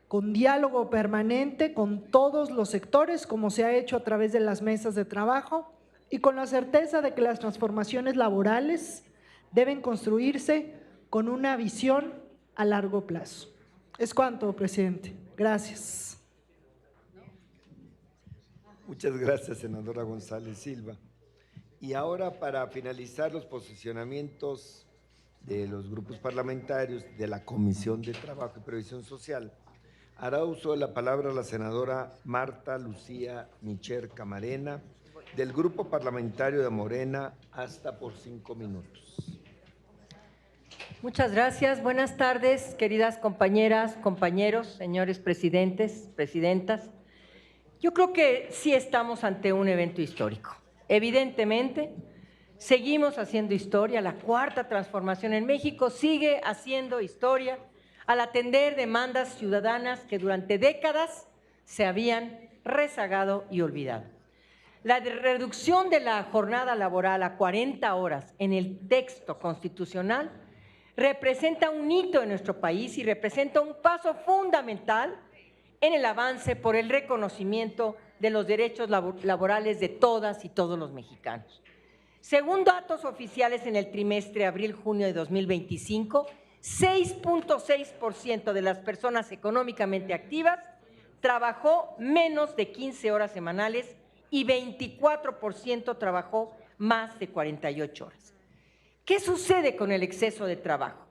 con diálogo permanente con todos los sectores, como se ha hecho a través de las mesas de trabajo, y con la certeza de que las transformaciones laborales deben construirse con una visión a largo plazo. Es cuanto, presidente. Gracias. Muchas gracias, senadora González Silva. Y ahora, para finalizar los posicionamientos de los grupos parlamentarios de la Comisión de Trabajo y Previsión Social, hará uso de la palabra la senadora Marta Lucía Micher Camarena, del Grupo Parlamentario de Morena, hasta por 5 minutos. Muchas gracias. Buenas tardes, queridas compañeras, compañeros, señores presidentes, presidentas. Yo creo que sí estamos ante un evento histórico. Evidentemente, seguimos haciendo historia. La cuarta transformación en México sigue haciendo historia al atender demandas ciudadanas que durante décadas se habían rezagado y olvidado. La reducción de la jornada laboral a 40 horas en el texto constitucional representa un hito en nuestro país y representa un paso fundamental en el avance por el reconocimiento de los derechos laborales de todas y todos los mexicanos. Según datos oficiales en el trimestre abril-junio de 2025, 6.6% de las personas económicamente activas trabajó menos de 15 horas semanales y 24% trabajó más de 48 horas. ¿Qué sucede con el exceso de trabajo?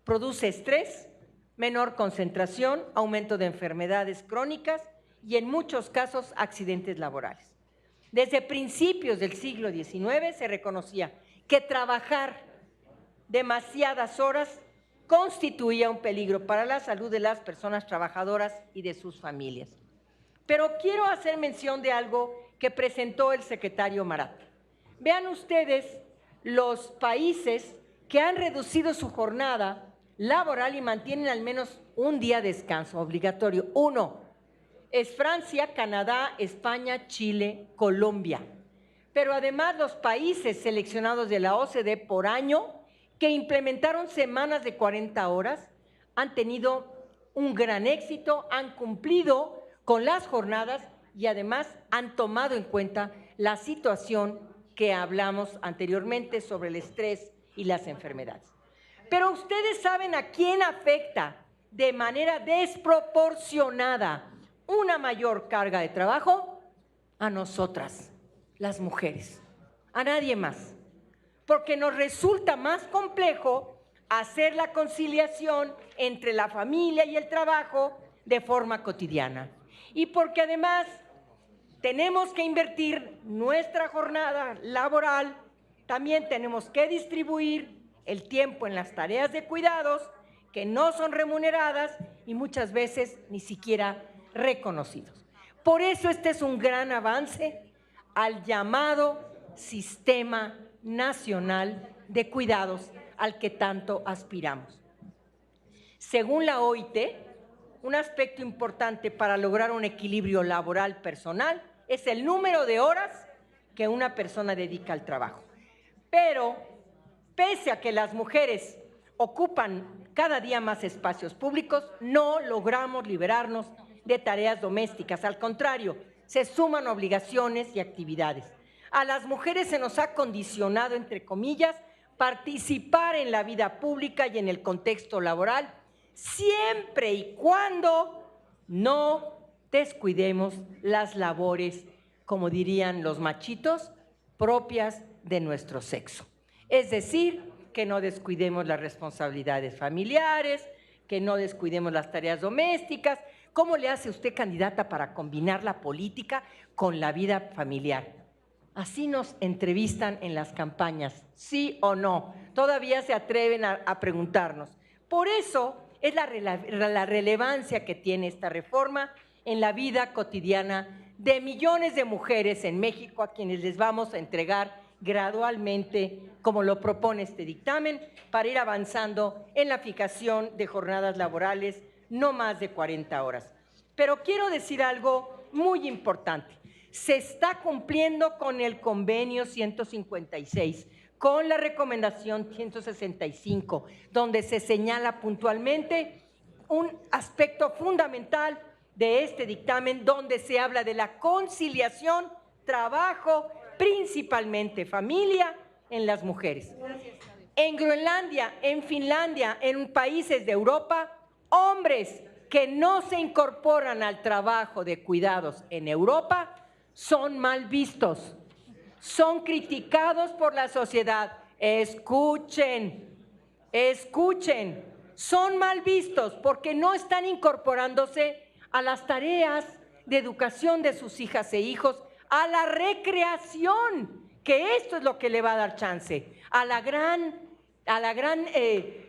Produce estrés, menor concentración, aumento de enfermedades crónicas y en muchos casos accidentes laborales. Desde principios del siglo XIX se reconocía que trabajar demasiadas horas constituía un peligro para la salud de las personas trabajadoras y de sus familias. Pero quiero hacer mención de algo que presentó el secretario Marat. Vean ustedes los países que han reducido su jornada laboral y mantienen al menos un día de descanso obligatorio. 1 es Francia, Canadá, España, Chile, Colombia. Pero además los países seleccionados de la OCDE por año que implementaron semanas de 40 horas han tenido un gran éxito, han cumplido con las jornadas y además han tomado en cuenta la situación que hablamos anteriormente sobre el estrés y las enfermedades. Pero ustedes saben a quién afecta de manera desproporcionada una mayor carga de trabajo. A nosotras, las mujeres, a nadie más, porque nos resulta más complejo hacer la conciliación entre la familia y el trabajo de forma cotidiana. Y porque además tenemos que invertir nuestra jornada laboral, también tenemos que distribuir el tiempo en las tareas de cuidados que no son remuneradas y muchas veces ni siquiera reconocidos. Por eso este es un gran avance al llamado Sistema Nacional de Cuidados al que tanto aspiramos. Según la OIT, un aspecto importante para lograr un equilibrio laboral personal es el número de horas que una persona dedica al trabajo. Pero, pese a que las mujeres ocupan cada día más espacios públicos, no logramos liberarnos de tareas domésticas. Al contrario, se suman obligaciones y actividades. A las mujeres se nos ha condicionado, entre comillas, participar en la vida pública y en el contexto laboral, siempre y cuando no descuidemos las labores, como dirían los machitos, propias de nuestro sexo. Es decir, que no descuidemos las responsabilidades familiares, que no descuidemos las tareas domésticas. ¿Cómo le hace usted, candidata, para combinar la política con la vida familiar? Así nos entrevistan en las campañas, ¿sí o no? Todavía se atreven a preguntarnos. Por eso es la relevancia que tiene esta reforma en la vida cotidiana de millones de mujeres en México, a quienes les vamos a entregar gradualmente, como lo propone este dictamen, para ir avanzando en la fijación de jornadas laborales no más de 40 horas. Pero quiero decir algo muy importante. Se está cumpliendo con el convenio 156, con la recomendación 165, donde se señala puntualmente un aspecto fundamental de este dictamen, donde se habla de la conciliación, trabajo, principalmente familia, en las mujeres. En Groenlandia, en Finlandia, en países de Europa, hombres que no se incorporan al trabajo de cuidados en Europa son mal vistos, son criticados por la sociedad. Escuchen, son mal vistos porque no están incorporándose a las tareas de educación de sus hijas e hijos, a la recreación, que esto es lo que le va a dar chance, a la gran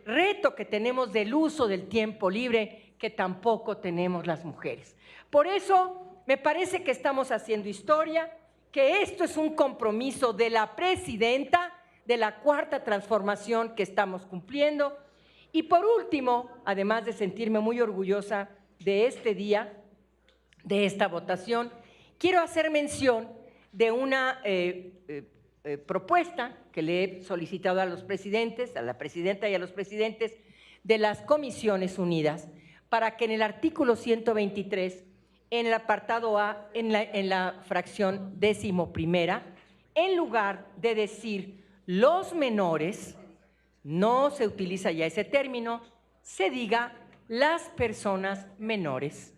reto que tenemos del uso del tiempo libre, que tampoco tenemos las mujeres. Por eso me parece que estamos haciendo historia, que esto es un compromiso de la presidenta de la Cuarta Transformación que estamos cumpliendo. Y por último, además de sentirme muy orgullosa de este día, de esta votación, quiero hacer mención de una propuesta que le he solicitado a los presidentes, a la presidenta y a los presidentes de las Comisiones Unidas, para que en el artículo 123, en el apartado A, en la fracción 11ª, en lugar de decir los menores, no se utiliza ya ese término, se diga las personas menores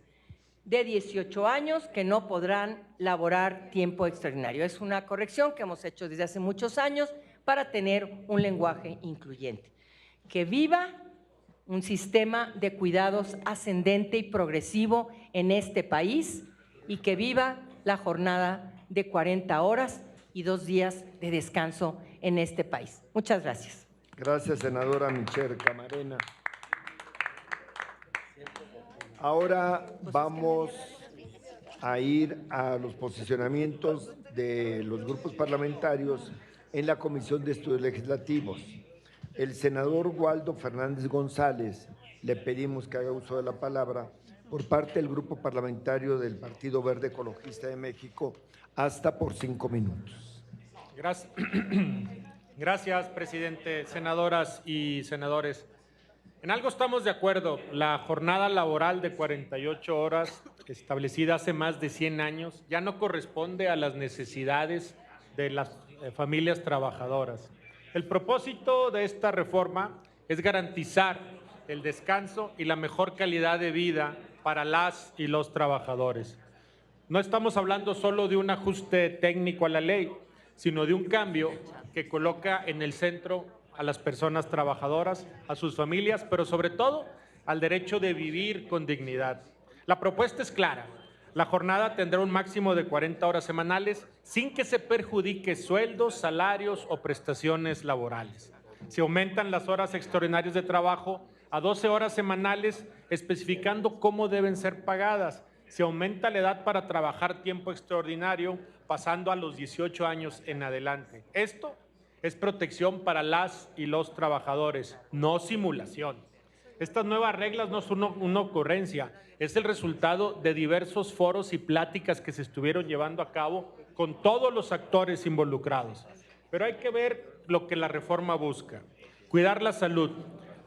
de 18 años que no podrán laborar tiempo extraordinario. Es una corrección que hemos hecho desde hace muchos años para tener un lenguaje incluyente. Que viva un sistema de cuidados ascendente y progresivo en este país y que viva la jornada de 40 horas y 2 días de descanso en este país. Muchas gracias. Gracias, senadora Michelle Camarena. Ahora vamos a ir a los posicionamientos de los grupos parlamentarios en la Comisión de Estudios Legislativos. El senador Waldo Fernández González, le pedimos que haga uso de la palabra por parte del Grupo Parlamentario del Partido Verde Ecologista de México, hasta por 5 minutos. Gracias, presidente. Senadoras y senadores, en algo estamos de acuerdo. La jornada laboral de 48 horas, establecida hace más de 100 años, ya no corresponde a las necesidades de las familias trabajadoras. El propósito de esta reforma es garantizar el descanso y la mejor calidad de vida para las y los trabajadores. No estamos hablando solo de un ajuste técnico a la ley, sino de un cambio que coloca en el centro a las personas trabajadoras, a sus familias, pero sobre todo al derecho de vivir con dignidad. La propuesta es clara. La jornada tendrá un máximo de 40 horas semanales sin que se perjudique sueldos, salarios o prestaciones laborales. Se aumentan las horas extraordinarias de trabajo a 12 horas semanales, especificando cómo deben ser pagadas. Se aumenta la edad para trabajar tiempo extraordinario, pasando a los 18 años en adelante. Esto es protección para las y los trabajadores, no simulación. Estas nuevas reglas no son una ocurrencia, es el resultado de diversos foros y pláticas que se estuvieron llevando a cabo con todos los actores involucrados. Pero hay que ver lo que la reforma busca. Cuidar la salud.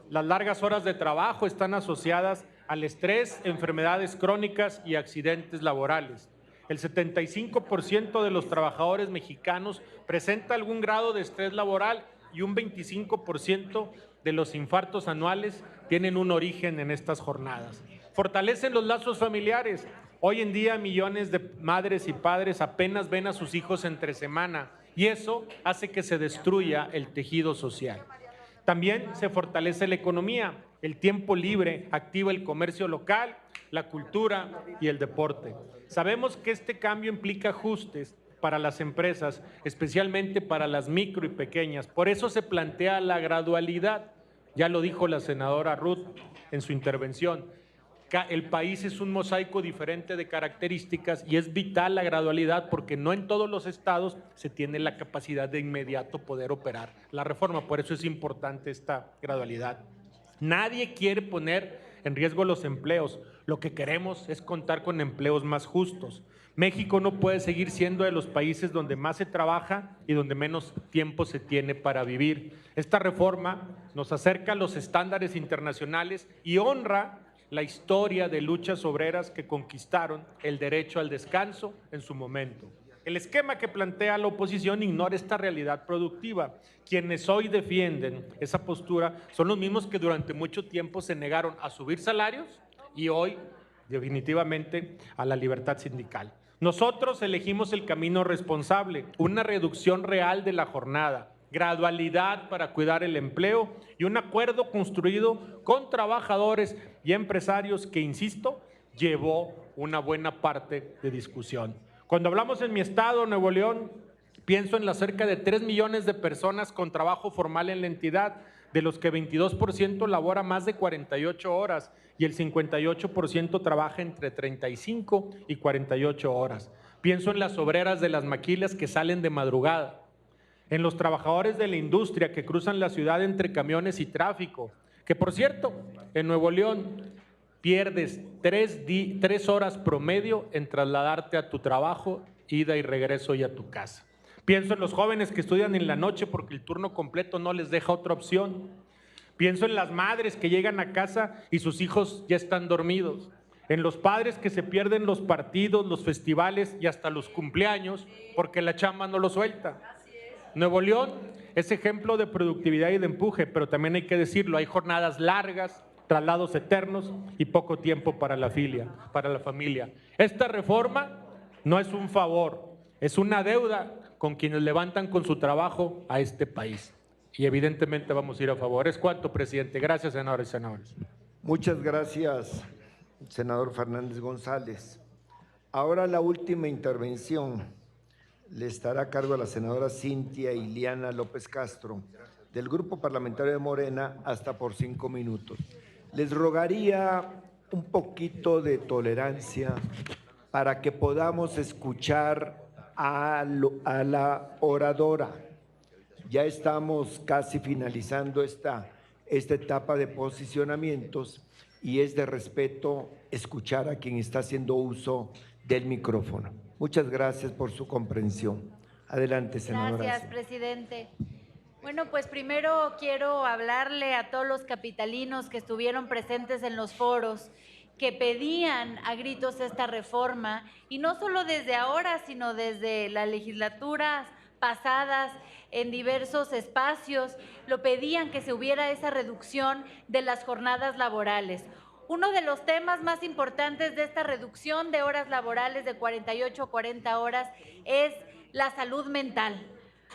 Las largas horas de trabajo están asociadas al estrés, enfermedades crónicas y accidentes laborales. El 75% de los trabajadores mexicanos presenta algún grado de estrés laboral y un 25% de los infartos anuales tienen un origen en estas jornadas. Fortalecen los lazos familiares. Hoy en día millones de madres y padres apenas ven a sus hijos entre semana y eso hace que se destruya el tejido social. También se fortalece la economía. El tiempo libre activa el comercio local, la cultura y el deporte. Sabemos que este cambio implica ajustes para las empresas, especialmente para las micro y pequeñas. Por eso se plantea la gradualidad. Ya lo dijo la senadora Ruth en su intervención. El país es un mosaico diferente de características y es vital la gradualidad porque no en todos los estados se tiene la capacidad de inmediato poder operar la reforma. Por eso es importante esta gradualidad. Nadie quiere poner en riesgo los empleos. Lo que queremos es contar con empleos más justos. México no puede seguir siendo de los países donde más se trabaja y donde menos tiempo se tiene para vivir. Esta reforma nos acerca a los estándares internacionales y honra la historia de luchas obreras que conquistaron el derecho al descanso en su momento. El esquema que plantea la oposición ignora esta realidad productiva. Quienes hoy defienden esa postura son los mismos que durante mucho tiempo se negaron a subir salarios y hoy definitivamente a la libertad sindical. Nosotros elegimos el camino responsable, una reducción real de la jornada, gradualidad para cuidar el empleo y un acuerdo construido con trabajadores y empresarios que, insisto, llevó una buena parte de discusión. Cuando hablamos en mi estado, Nuevo León, pienso en las cerca de 3 millones de personas con trabajo formal en la entidad, de los que 22% labora más de 48 horas y el 58% trabaja entre 35 y 48 horas. Pienso en las obreras de las maquilas que salen de madrugada, en los trabajadores de la industria que cruzan la ciudad entre camiones y tráfico, que por cierto, en Nuevo León pierdes 3 horas promedio en trasladarte a tu trabajo, ida y regreso y a tu casa. Pienso en los jóvenes que estudian en la noche porque el turno completo no les deja otra opción. Pienso en las madres que llegan a casa y sus hijos ya están dormidos. En los padres que se pierden los partidos, los festivales y hasta los cumpleaños porque la chamba no lo suelta. Nuevo León es ejemplo de productividad y de empuje, pero también hay que decirlo, hay jornadas largas, traslados eternos y poco tiempo para la familia. Esta reforma no es un favor, es una deuda con quienes levantan con su trabajo a este país. Y evidentemente vamos a ir a favor. ¿Es cuánto, presidente? Gracias, senadores y senadoras. Muchas gracias, senador Fernández González. Ahora la última intervención le estará a cargo a la senadora Cintia Iliana López Castro, del Grupo Parlamentario de Morena, hasta por 5 minutos. Les rogaría un poquito de tolerancia para que podamos escuchar a la oradora. Ya estamos casi finalizando esta etapa de posicionamientos y es de respeto escuchar a quien está haciendo uso del micrófono. Muchas gracias por su comprensión. Adelante, senadora. Gracias, presidente. Bueno, pues primero quiero hablarle a todos los capitalinos que estuvieron presentes en los foros, que pedían a gritos esta reforma, y no solo desde ahora, sino desde las legislaturas pasadas, en diversos espacios, lo pedían que se hubiera esa reducción de las jornadas laborales. Uno de los temas más importantes de esta reducción de horas laborales de 48 a 40 horas es la salud mental.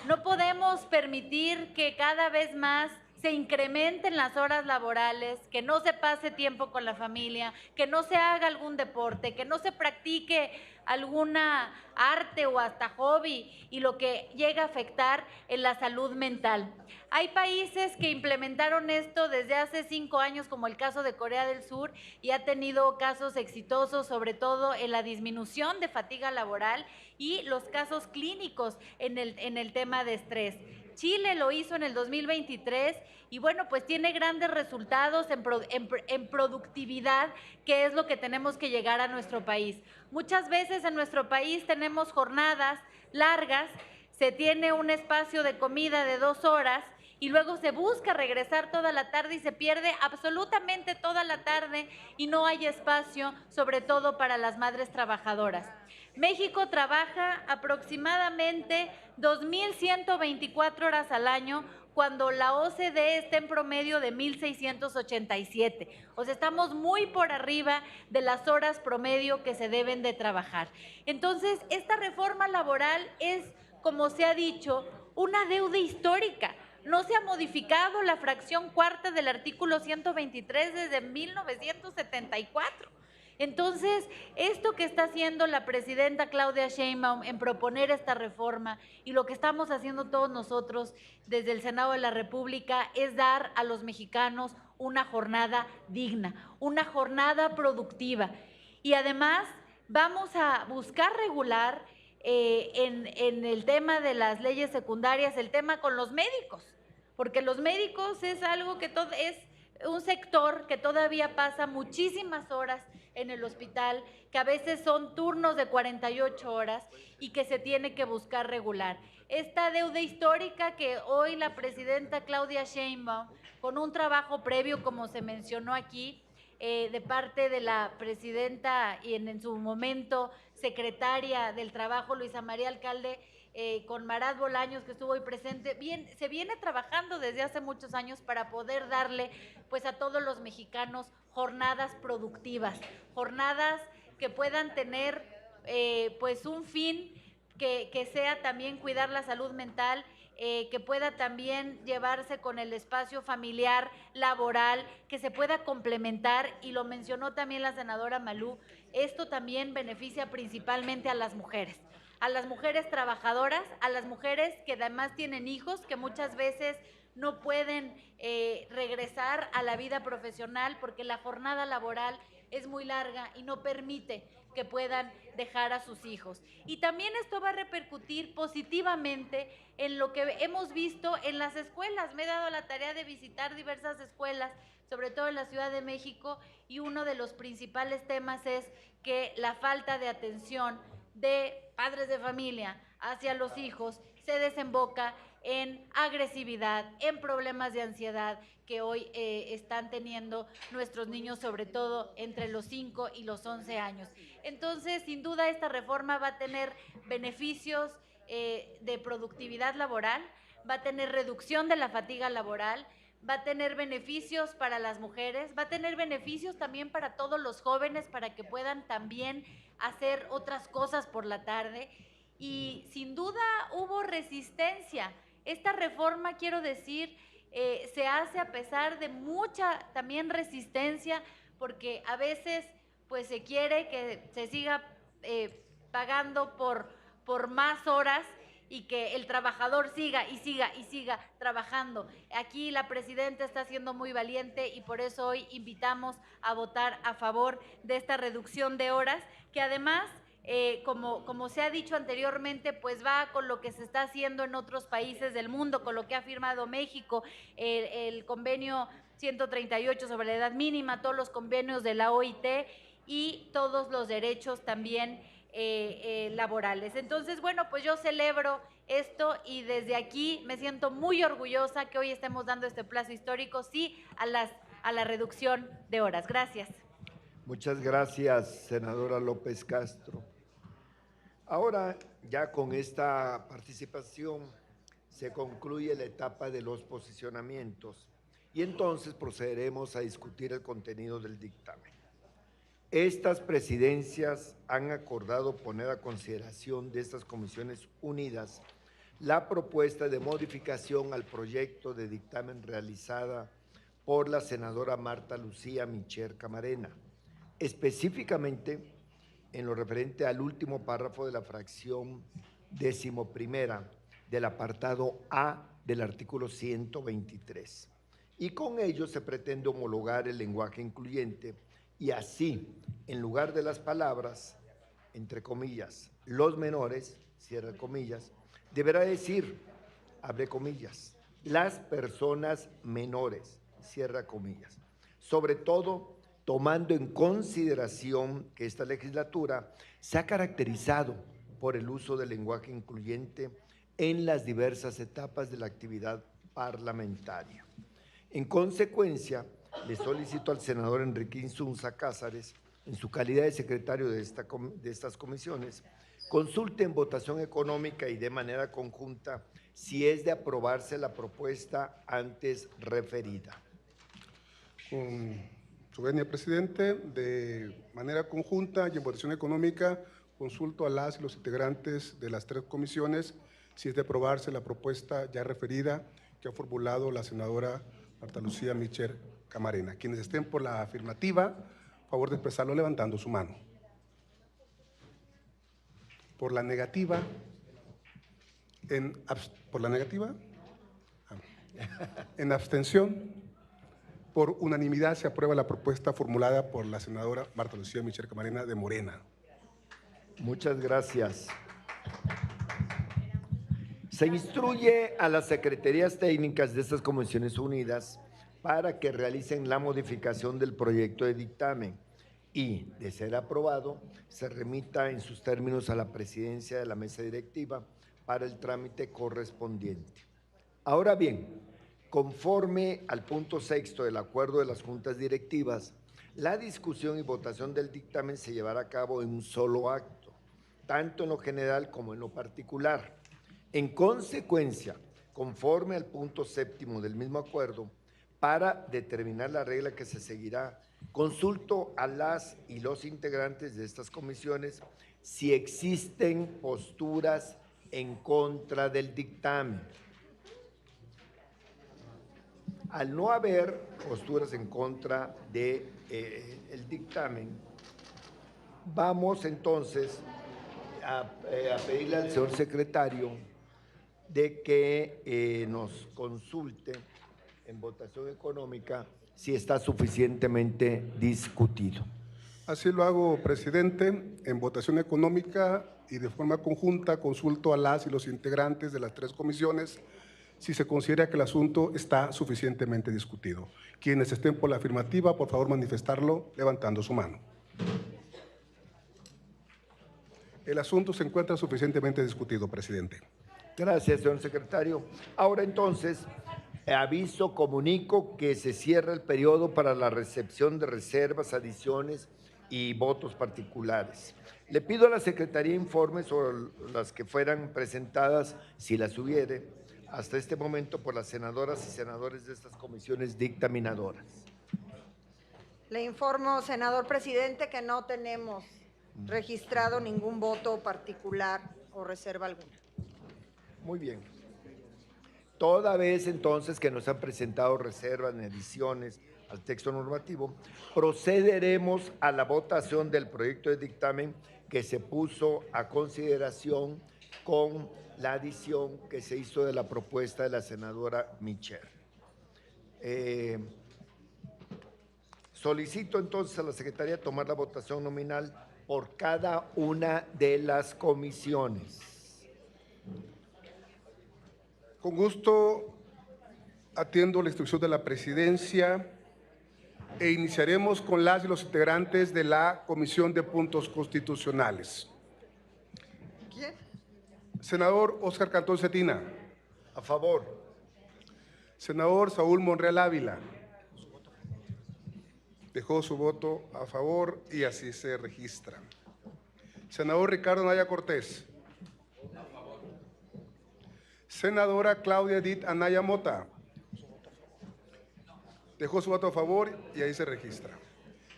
No podemos permitir que cada vez más se incrementen las horas laborales, que no se pase tiempo con la familia, que no se haga algún deporte, que no se practique alguna arte o hasta hobby, y lo que llega a afectar en la salud mental. Hay países que implementaron esto desde hace 5 años, como el caso de Corea del Sur, y ha tenido casos exitosos, sobre todo en la disminución de fatiga laboral y los casos clínicos en el tema de estrés. Chile lo hizo en el 2023 y bueno, pues tiene grandes resultados en productividad, que es lo que tenemos que llegar a nuestro país. Muchas veces en nuestro país tenemos jornadas largas, se tiene un espacio de comida de 2 horas y luego se busca regresar toda la tarde y se pierde absolutamente toda la tarde y no hay espacio, sobre todo para las madres trabajadoras. México trabaja aproximadamente 2.124 horas al año, cuando la OCDE está en promedio de 1.687. O sea, estamos muy por arriba de las horas promedio que se deben de trabajar. Entonces, esta reforma laboral es, como se ha dicho, una deuda histórica. No se ha modificado la fracción cuarta del artículo 123 desde 1974. Entonces, esto que está haciendo la presidenta Claudia Sheinbaum en proponer esta reforma y lo que estamos haciendo todos nosotros desde el Senado de la República es dar a los mexicanos una jornada digna, una jornada productiva. Y además vamos a buscar regular en el tema de las leyes secundarias, el tema con los médicos, porque los médicos es algo que es un sector que todavía pasa muchísimas horas en el hospital, que a veces son turnos de 48 horas y que se tiene que buscar regular. Esta deuda histórica que hoy la presidenta Claudia Sheinbaum, con un trabajo previo, como se mencionó aquí, de parte de la presidenta y en su momento secretaria del Trabajo, Luisa María Alcalde, con Marat Bolaños, que estuvo hoy presente, se viene trabajando desde hace muchos años para poder darle pues a todos los mexicanos jornadas productivas, jornadas que puedan tener pues un fin que sea también cuidar la salud mental, que pueda también llevarse con el espacio familiar, laboral, que se pueda complementar, y lo mencionó también la senadora Malú, esto también beneficia principalmente a las mujeres trabajadoras, a las mujeres que además tienen hijos, que muchas veces no pueden regresar a la vida profesional porque la jornada laboral es muy larga y no permite que puedan dejar a sus hijos. Y también esto va a repercutir positivamente en lo que hemos visto en las escuelas. Me he dado la tarea de visitar diversas escuelas, sobre todo en la Ciudad de México, y uno de los principales temas es que la falta de atención de padres de familia hacia los hijos se desemboca en agresividad, en problemas de ansiedad que hoy están teniendo nuestros niños, sobre todo entre los 5 y los 11 años. Entonces, sin duda, esta reforma va a tener beneficios de productividad laboral, va a tener reducción de la fatiga laboral, va a tener beneficios para las mujeres, va a tener beneficios también para todos los jóvenes, para que puedan también hacer otras cosas por la tarde. Y sin duda hubo resistencia. Esta reforma, quiero decir, se hace a pesar de mucha también resistencia, porque a veces pues se quiere que se siga pagando por más horas y que el trabajador siga trabajando. Aquí la presidenta está siendo muy valiente y por eso hoy invitamos a votar a favor de esta reducción de horas, que además como se ha dicho anteriormente, pues va con lo que se está haciendo en otros países del mundo, con lo que ha firmado México, el convenio 138 sobre la edad mínima, todos los convenios de la OIT y todos los derechos también laborales. Entonces, bueno, pues yo celebro esto y desde aquí me siento muy orgullosa que hoy estemos dando este plazo histórico, sí, a la reducción de horas. Gracias. Muchas gracias, senadora López Castro. Ahora, ya con esta participación, se concluye la etapa de los posicionamientos y entonces procederemos a discutir el contenido del dictamen. Estas presidencias han acordado poner a consideración de estas comisiones unidas la propuesta de modificación al proyecto de dictamen realizada por la senadora Marta Lucía Micher Camarena, específicamente en lo referente al último párrafo de la fracción 11ª del apartado A del artículo 123. Y con ello se pretende homologar el lenguaje incluyente y así, en lugar de las palabras, entre comillas, los menores, cierra comillas, deberá decir, abre comillas, las personas menores, cierra comillas. Sobre todo, tomando en consideración que esta legislatura se ha caracterizado por el uso del lenguaje incluyente en las diversas etapas de la actividad parlamentaria. En consecuencia, le solicito al senador Enrique Insunza Cázares, en su calidad de secretario de estas comisiones, consulte en votación económica y de manera conjunta si es de aprobarse la propuesta antes referida. Con su venia, presidente, de manera conjunta y en votación económica, consulto a las y los integrantes de las tres comisiones si es de aprobarse la propuesta ya referida que ha formulado la senadora Marta Lucía Micher Camarena. Quienes estén por la afirmativa, favor de expresarlo levantando su mano. Por la negativa, en abstención, por unanimidad se aprueba la propuesta formulada por la senadora Marta Lucía Micher Camarena de Morena. Muchas gracias. Se instruye a las secretarías técnicas de estas comisiones unidas para que realicen la modificación del proyecto de dictamen y, de ser aprobado, se remita en sus términos a la presidencia de la mesa directiva para el trámite correspondiente. Ahora bien, conforme al punto 6º del acuerdo de las juntas directivas, la discusión y votación del dictamen se llevará a cabo en un solo acto, tanto en lo general como en lo particular. En consecuencia, conforme al punto 7º del mismo acuerdo, para determinar la regla que se seguirá, consulto a las y los integrantes de estas comisiones si existen posturas en contra del dictamen. Al no haber posturas en contra del dictamen, vamos entonces a pedirle al señor secretario de que nos consulte en votación económica si está suficientemente discutido. Así lo hago, presidente. En votación económica y de forma conjunta consulto a las y los integrantes de las tres comisiones si se considera que el asunto está suficientemente discutido. Quienes estén por la afirmativa, por favor manifestarlo levantando su mano. El asunto se encuentra suficientemente discutido, presidente. Gracias, señor secretario. Ahora entonces, comunico que se cierra el periodo para la recepción de reservas, adiciones y votos particulares. Le pido a la Secretaría informe sobre las que fueran presentadas, si las hubiere, hasta este momento por las senadoras y senadores de estas comisiones dictaminadoras. Le informo, senador presidente, que no tenemos registrado ningún voto particular o reserva alguna. Muy bien. Toda vez entonces que nos han presentado reservas ni adiciones al texto normativo, procederemos a la votación del proyecto de dictamen que se puso a consideración con la adición que se hizo de la propuesta de la senadora Micher. Solicito entonces a la Secretaría tomar la votación nominal por cada una de las comisiones. Con gusto atiendo la instrucción de la presidencia e iniciaremos con las y los integrantes de la Comisión de Puntos Constitucionales. ¿Quién? Senador Óscar Cantón Cetina. A favor. Senador Saúl Monreal Ávila. Dejó su voto a favor y así se registra. Senador Ricardo Anaya Cortés. A favor. Senadora Claudia Edith Anaya Mota. Dejó su voto a favor y ahí se registra.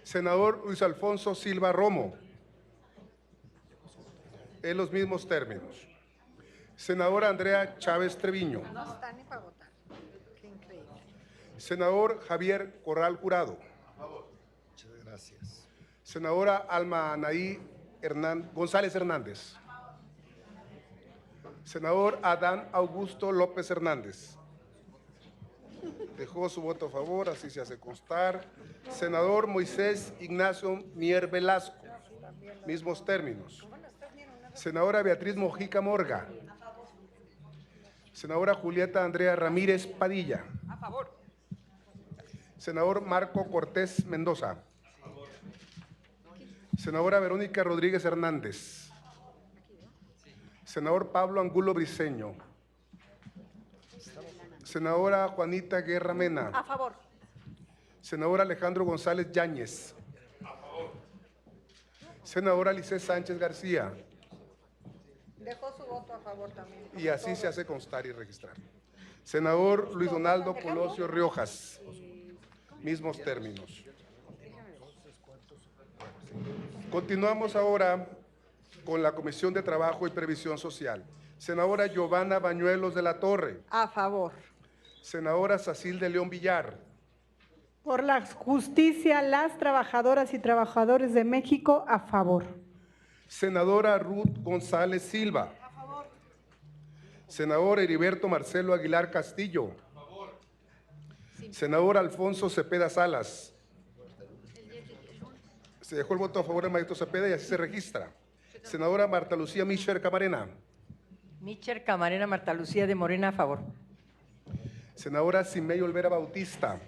Senador Luis Alfonso Silva Romo. En los mismos términos. Senadora Andrea Chávez Treviño. No está ni para votar. Qué increíble. Senador Javier Corral Jurado. A favor. Muchas gracias. Senadora Alma Anaí González Hernández. Senador Adán Augusto López Hernández. Dejó su voto a favor, así se hace constar. Senador Moisés Ignacio Mier Velasco. Mismos términos. Senadora Beatriz Mojica Morga. Senadora Julieta Andrea Ramírez Padilla. A favor. Senador Marco Cortés Mendoza. A favor. Senadora Verónica Rodríguez Hernández. Senador Pablo Angulo Briceño. Senadora Juanita Guerra Mena. A favor. Senador Alejandro González Yáñez. A favor. Senadora Lice Sánchez García. Dejó su voto a favor también. Y así se hace constar y registrar. Senador Luis Donaldo Colosio Riojas. Mismos términos. Continuamos ahora con la Comisión de Trabajo y Previsión Social. Senadora Giovanna Bañuelos de la Torre. A favor. Senadora Sacil de León Villar. Por la justicia, las trabajadoras y trabajadores de México, a favor. Senadora Ruth González Silva. A favor. Senador Heriberto Marcelo Aguilar Castillo. A favor. Senador Alfonso Cepeda Salas. Se dejó el voto a favor del maestro Cepeda y así se registra. Senadora Marta Lucía Micher Camarena. Micher Camarena Marta Lucía de Morena, a favor. Senadora Simei Olvera Bautista.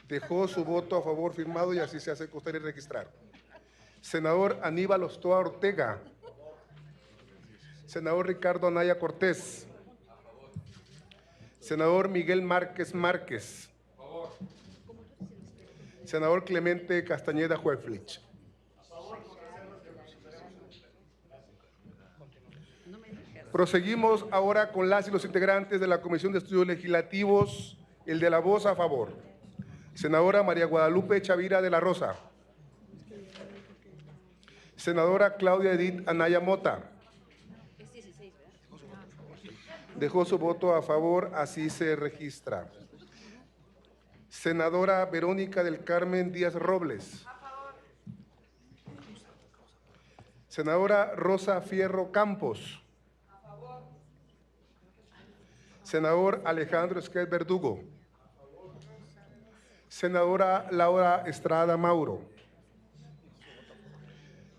Dejó su voto a favor firmado y así se hace constar y registrar. Senador Aníbal Ostoa Ortega. Senador Ricardo Anaya Cortés. Senador Miguel Márquez Márquez. Senador Clemente Castañeda Hueflich. Proseguimos ahora con las y los integrantes de la Comisión de Estudios Legislativos. El de la voz a favor. Senadora María Guadalupe Chavira de la Rosa. Senadora Claudia Edith Anaya Mota. Dejó su voto a favor, así se registra. Senadora Verónica del Carmen Díaz Robles. Senadora Rosa Fierro Campos. Senador Alejandro Esquet Verdugo. Senadora Laura Estrada Mauro.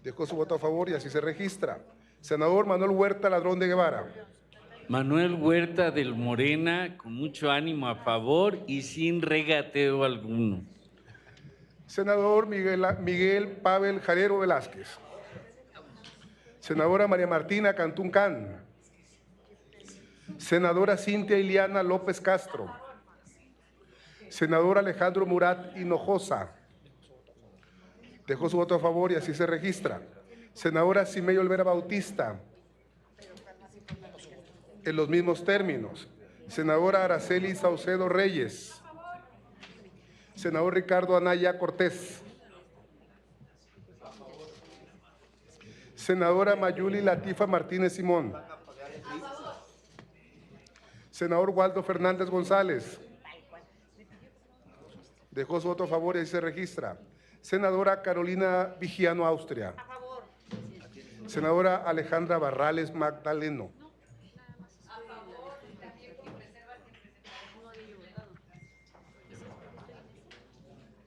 Dejó su voto a favor y así se registra. Senador Manuel Huerta Ladrón de Guevara. Manuel Huerta del Morena, con mucho ánimo a favor y sin regateo alguno. Senador Miguel Pavel Jarero Velázquez. Senadora María Martina Cantún Can. Senadora Cintia Iliana López Castro. Senador Alejandro Murat Hinojosa. Dejó su voto a favor y así se registra. Senadora Simei Olvera Bautista. En los mismos términos. Senadora Araceli Saucedo Reyes. Senador Ricardo Anaya Cortés. Senadora Mayuli Latifa Martínez Simón. Senador Waldo Fernández González. Dejó su voto a favor y ahí se registra. Senadora Carolina Vigiano Austria. A favor. Senadora Alejandra Barrales Magdaleno.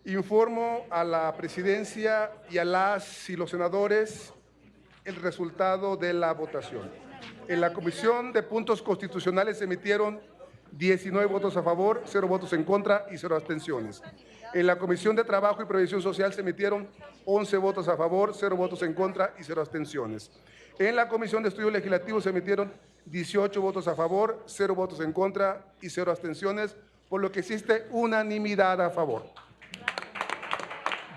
Informo a la presidencia y a las y los senadores el resultado de la votación. En la Comisión de Puntos Constitucionales se emitieron 19 votos a favor, 0 votos en contra y 0 abstenciones. En la Comisión de Trabajo y Previsión Social se emitieron 11 votos a favor, 0 votos en contra y 0 abstenciones. En la Comisión de Estudios Legislativos se emitieron 18 votos a favor, 0 votos en contra y 0 abstenciones, por lo que existe unanimidad a favor.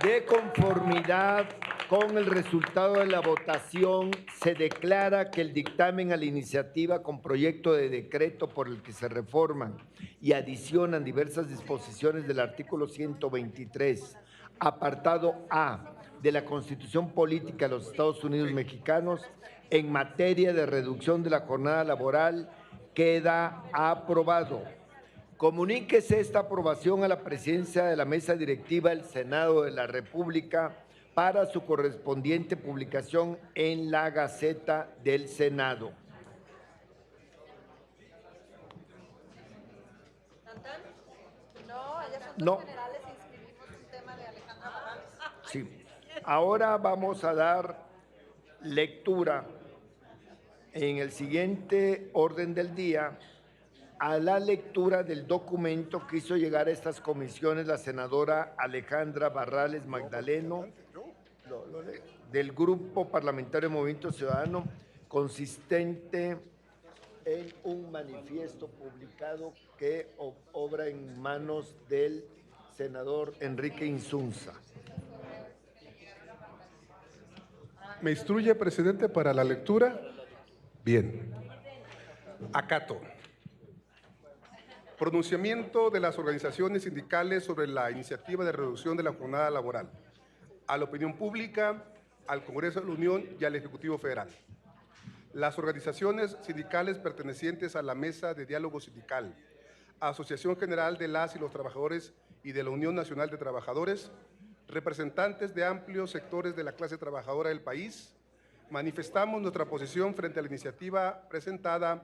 De conformidad con el resultado de la votación, se declara que el dictamen a la iniciativa con proyecto de decreto por el que se reforman y adicionan diversas disposiciones del artículo 123, apartado A, de la Constitución Política de los Estados Unidos Mexicanos en materia de reducción de la jornada laboral queda aprobado. Comuníquese esta aprobación a la presidencia de la mesa directiva del Senado de la República para su correspondiente publicación en la Gaceta del Senado. No. Sí. Ahora vamos a dar lectura en el siguiente orden del día a la lectura del documento que hizo llegar a estas comisiones la senadora Alejandra Barrales Magdaleno del Grupo Parlamentario Movimiento Ciudadano, consistente en un manifiesto publicado que obra en manos del senador Enrique Insunza. ¿Me instruye, presidente, para la lectura? Bien. Acato. Pronunciamiento de las organizaciones sindicales sobre la iniciativa de reducción de la jornada laboral. A la opinión pública, al Congreso de la Unión y al Ejecutivo Federal. Las organizaciones sindicales pertenecientes a la Mesa de Diálogo Sindical, Asociación General de las y los Trabajadores y de la Unión Nacional de Trabajadores, representantes de amplios sectores de la clase trabajadora del país, manifestamos nuestra posición frente a la iniciativa presentada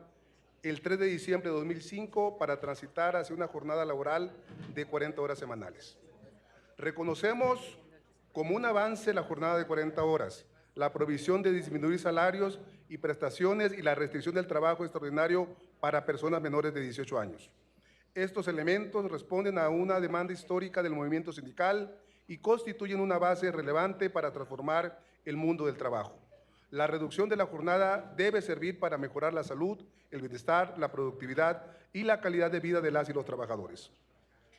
el 3 de diciembre de 2005 para transitar hacia una jornada laboral de 40 horas semanales. Reconocemos como un avance la jornada de 40 horas, la prohibición de disminuir salarios y prestaciones y la restricción del trabajo extraordinario para personas menores de 18 años. Estos elementos responden a una demanda histórica del movimiento sindical y constituyen una base relevante para transformar el mundo del trabajo. La reducción de la jornada debe servir para mejorar la salud, el bienestar, la productividad y la calidad de vida de las y los trabajadores.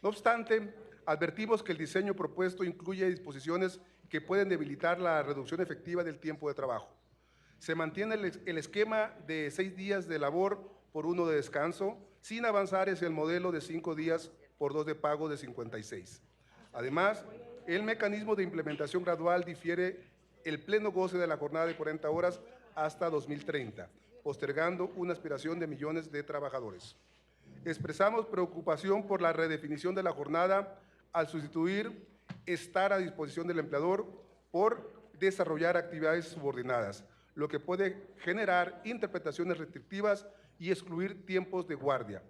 No obstante, advertimos que el diseño propuesto incluye disposiciones que pueden debilitar la reducción efectiva del tiempo de trabajo. Se mantiene el esquema de 6 días de labor por 1 de descanso, sin avanzar hacia el modelo de 5 días por 2 de pago de 56. Además, el mecanismo de implementación gradual difiere el pleno goce de la jornada de 40 horas hasta 2030, postergando una aspiración de millones de trabajadores. Expresamos preocupación por la redefinición de la jornada al sustituir estar a disposición del empleador por desarrollar actividades subordinadas, lo que puede generar interpretaciones restrictivas y excluir tiempos de guardia,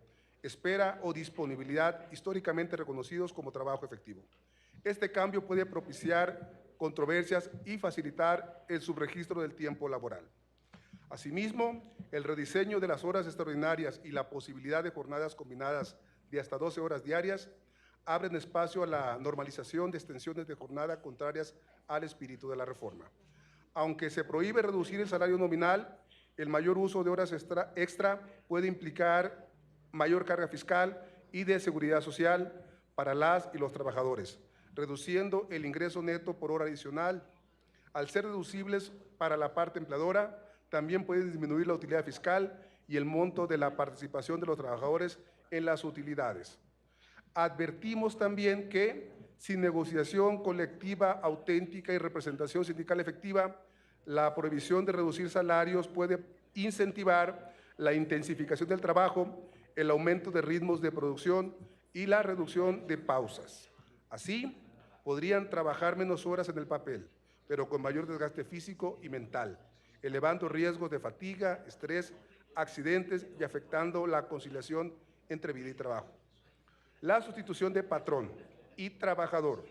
espera o disponibilidad históricamente reconocidos como trabajo efectivo. Este cambio puede propiciar controversias y facilitar el subregistro del tiempo laboral. Asimismo, el rediseño de las horas extraordinarias y la posibilidad de jornadas combinadas de hasta 12 horas diarias abren espacio a la normalización de extensiones de jornada contrarias al espíritu de la reforma. Aunque se prohíbe reducir el salario nominal, el mayor uso de horas extra puede implicar mayor carga fiscal y de seguridad social para las y los trabajadores, reduciendo el ingreso neto por hora adicional. Al ser deducibles para la parte empleadora, también puede disminuir la utilidad fiscal y el monto de la participación de los trabajadores en las utilidades. Advertimos también que, sin negociación colectiva auténtica y representación sindical efectiva, la prohibición de reducir salarios puede incentivar la intensificación del trabajo, el aumento de ritmos de producción y la reducción de pausas. Así, podrían trabajar menos horas en el papel, pero con mayor desgaste físico y mental, elevando riesgos de fatiga, estrés, accidentes y afectando la conciliación entre vida y trabajo. La sustitución de patrón y trabajador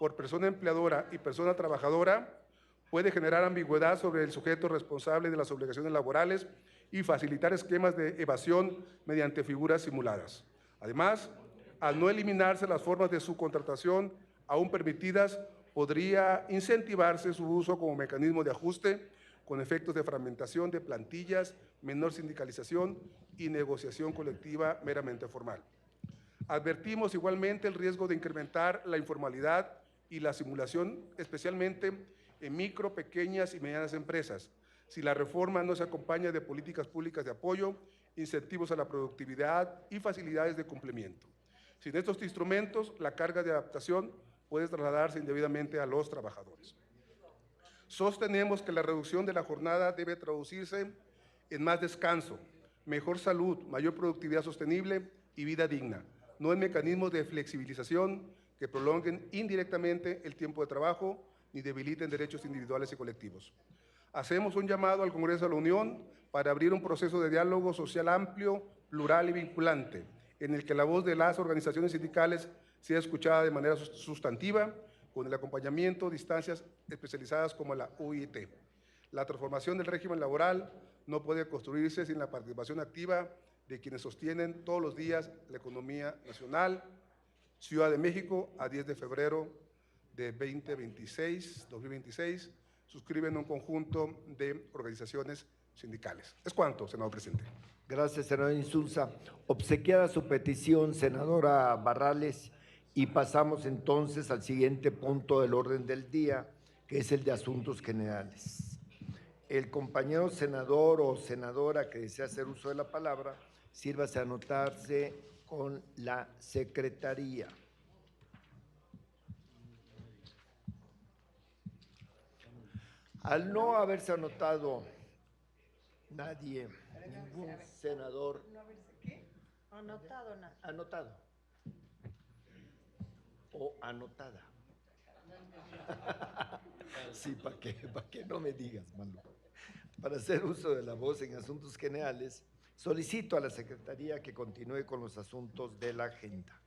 por persona empleadora y persona trabajadora puede generar ambigüedad sobre el sujeto responsable de las obligaciones laborales y facilitar esquemas de evasión mediante figuras simuladas. Además, al no eliminarse las formas de subcontratación aún permitidas, podría incentivarse su uso como mecanismo de ajuste con efectos de fragmentación de plantillas, menor sindicalización y negociación colectiva meramente formal. Advertimos igualmente el riesgo de incrementar la informalidad y la simulación, especialmente en micro, pequeñas y medianas empresas, si la reforma no se acompaña de políticas públicas de apoyo, incentivos a la productividad y facilidades de cumplimiento. Sin estos instrumentos, la carga de adaptación puede trasladarse indebidamente a los trabajadores. Sostenemos que la reducción de la jornada debe traducirse en más descanso, mejor salud, mayor productividad sostenible y vida digna, no en mecanismos de flexibilización que prolonguen indirectamente el tiempo de trabajo ni debiliten derechos individuales y colectivos. Hacemos un llamado al Congreso de la Unión para abrir un proceso de diálogo social amplio, plural y vinculante, en el que la voz de las organizaciones sindicales sea escuchada de manera sustantiva, con el acompañamiento de instancias especializadas como la UIT. La transformación del régimen laboral no puede construirse sin la participación activa de quienes sostienen todos los días la economía nacional. Ciudad de México, a 10 de febrero de 2026, suscriben un conjunto de organizaciones sindicales. Es cuanto, senador presidente. Gracias, senador Insulza. Obsequiada su petición, senadora Barrales, y pasamos entonces al siguiente punto del orden del día, que es el de asuntos generales. El compañero senador o senadora que desea hacer uso de la palabra, sírvase a anotarse con la secretaría. Al no haberse anotado nadie, ningún senador. Anotado, nada. Anotado. O anotada. Sí, ¿para qué no me digas, Manu? Para hacer uso de la voz en asuntos generales, solicito a la Secretaría que continúe con los asuntos de la agenda.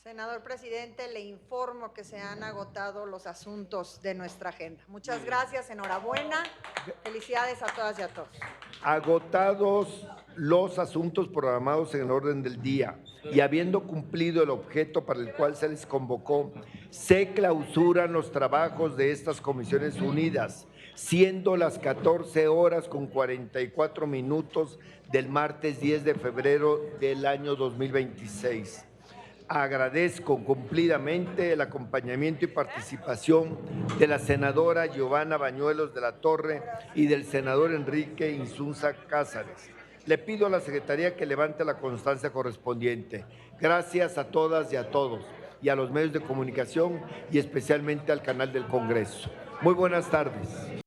Senador presidente, le informo que se han agotado los asuntos de nuestra agenda. Muchas gracias, enhorabuena, felicidades a todas y a todos. Agotados los asuntos programados en el orden del día y habiendo cumplido el objeto para el cual se les convocó, se clausuran los trabajos de estas comisiones unidas, siendo las 14:44 del martes 10 de febrero del año 2026. Agradezco cumplidamente el acompañamiento y participación de la senadora Giovanna Bañuelos de la Torre y del senador Enrique Insunza Cázares. Le pido a la Secretaría que levante la constancia correspondiente. Gracias a todas y a todos, y a los medios de comunicación y especialmente al canal del Congreso. Muy buenas tardes.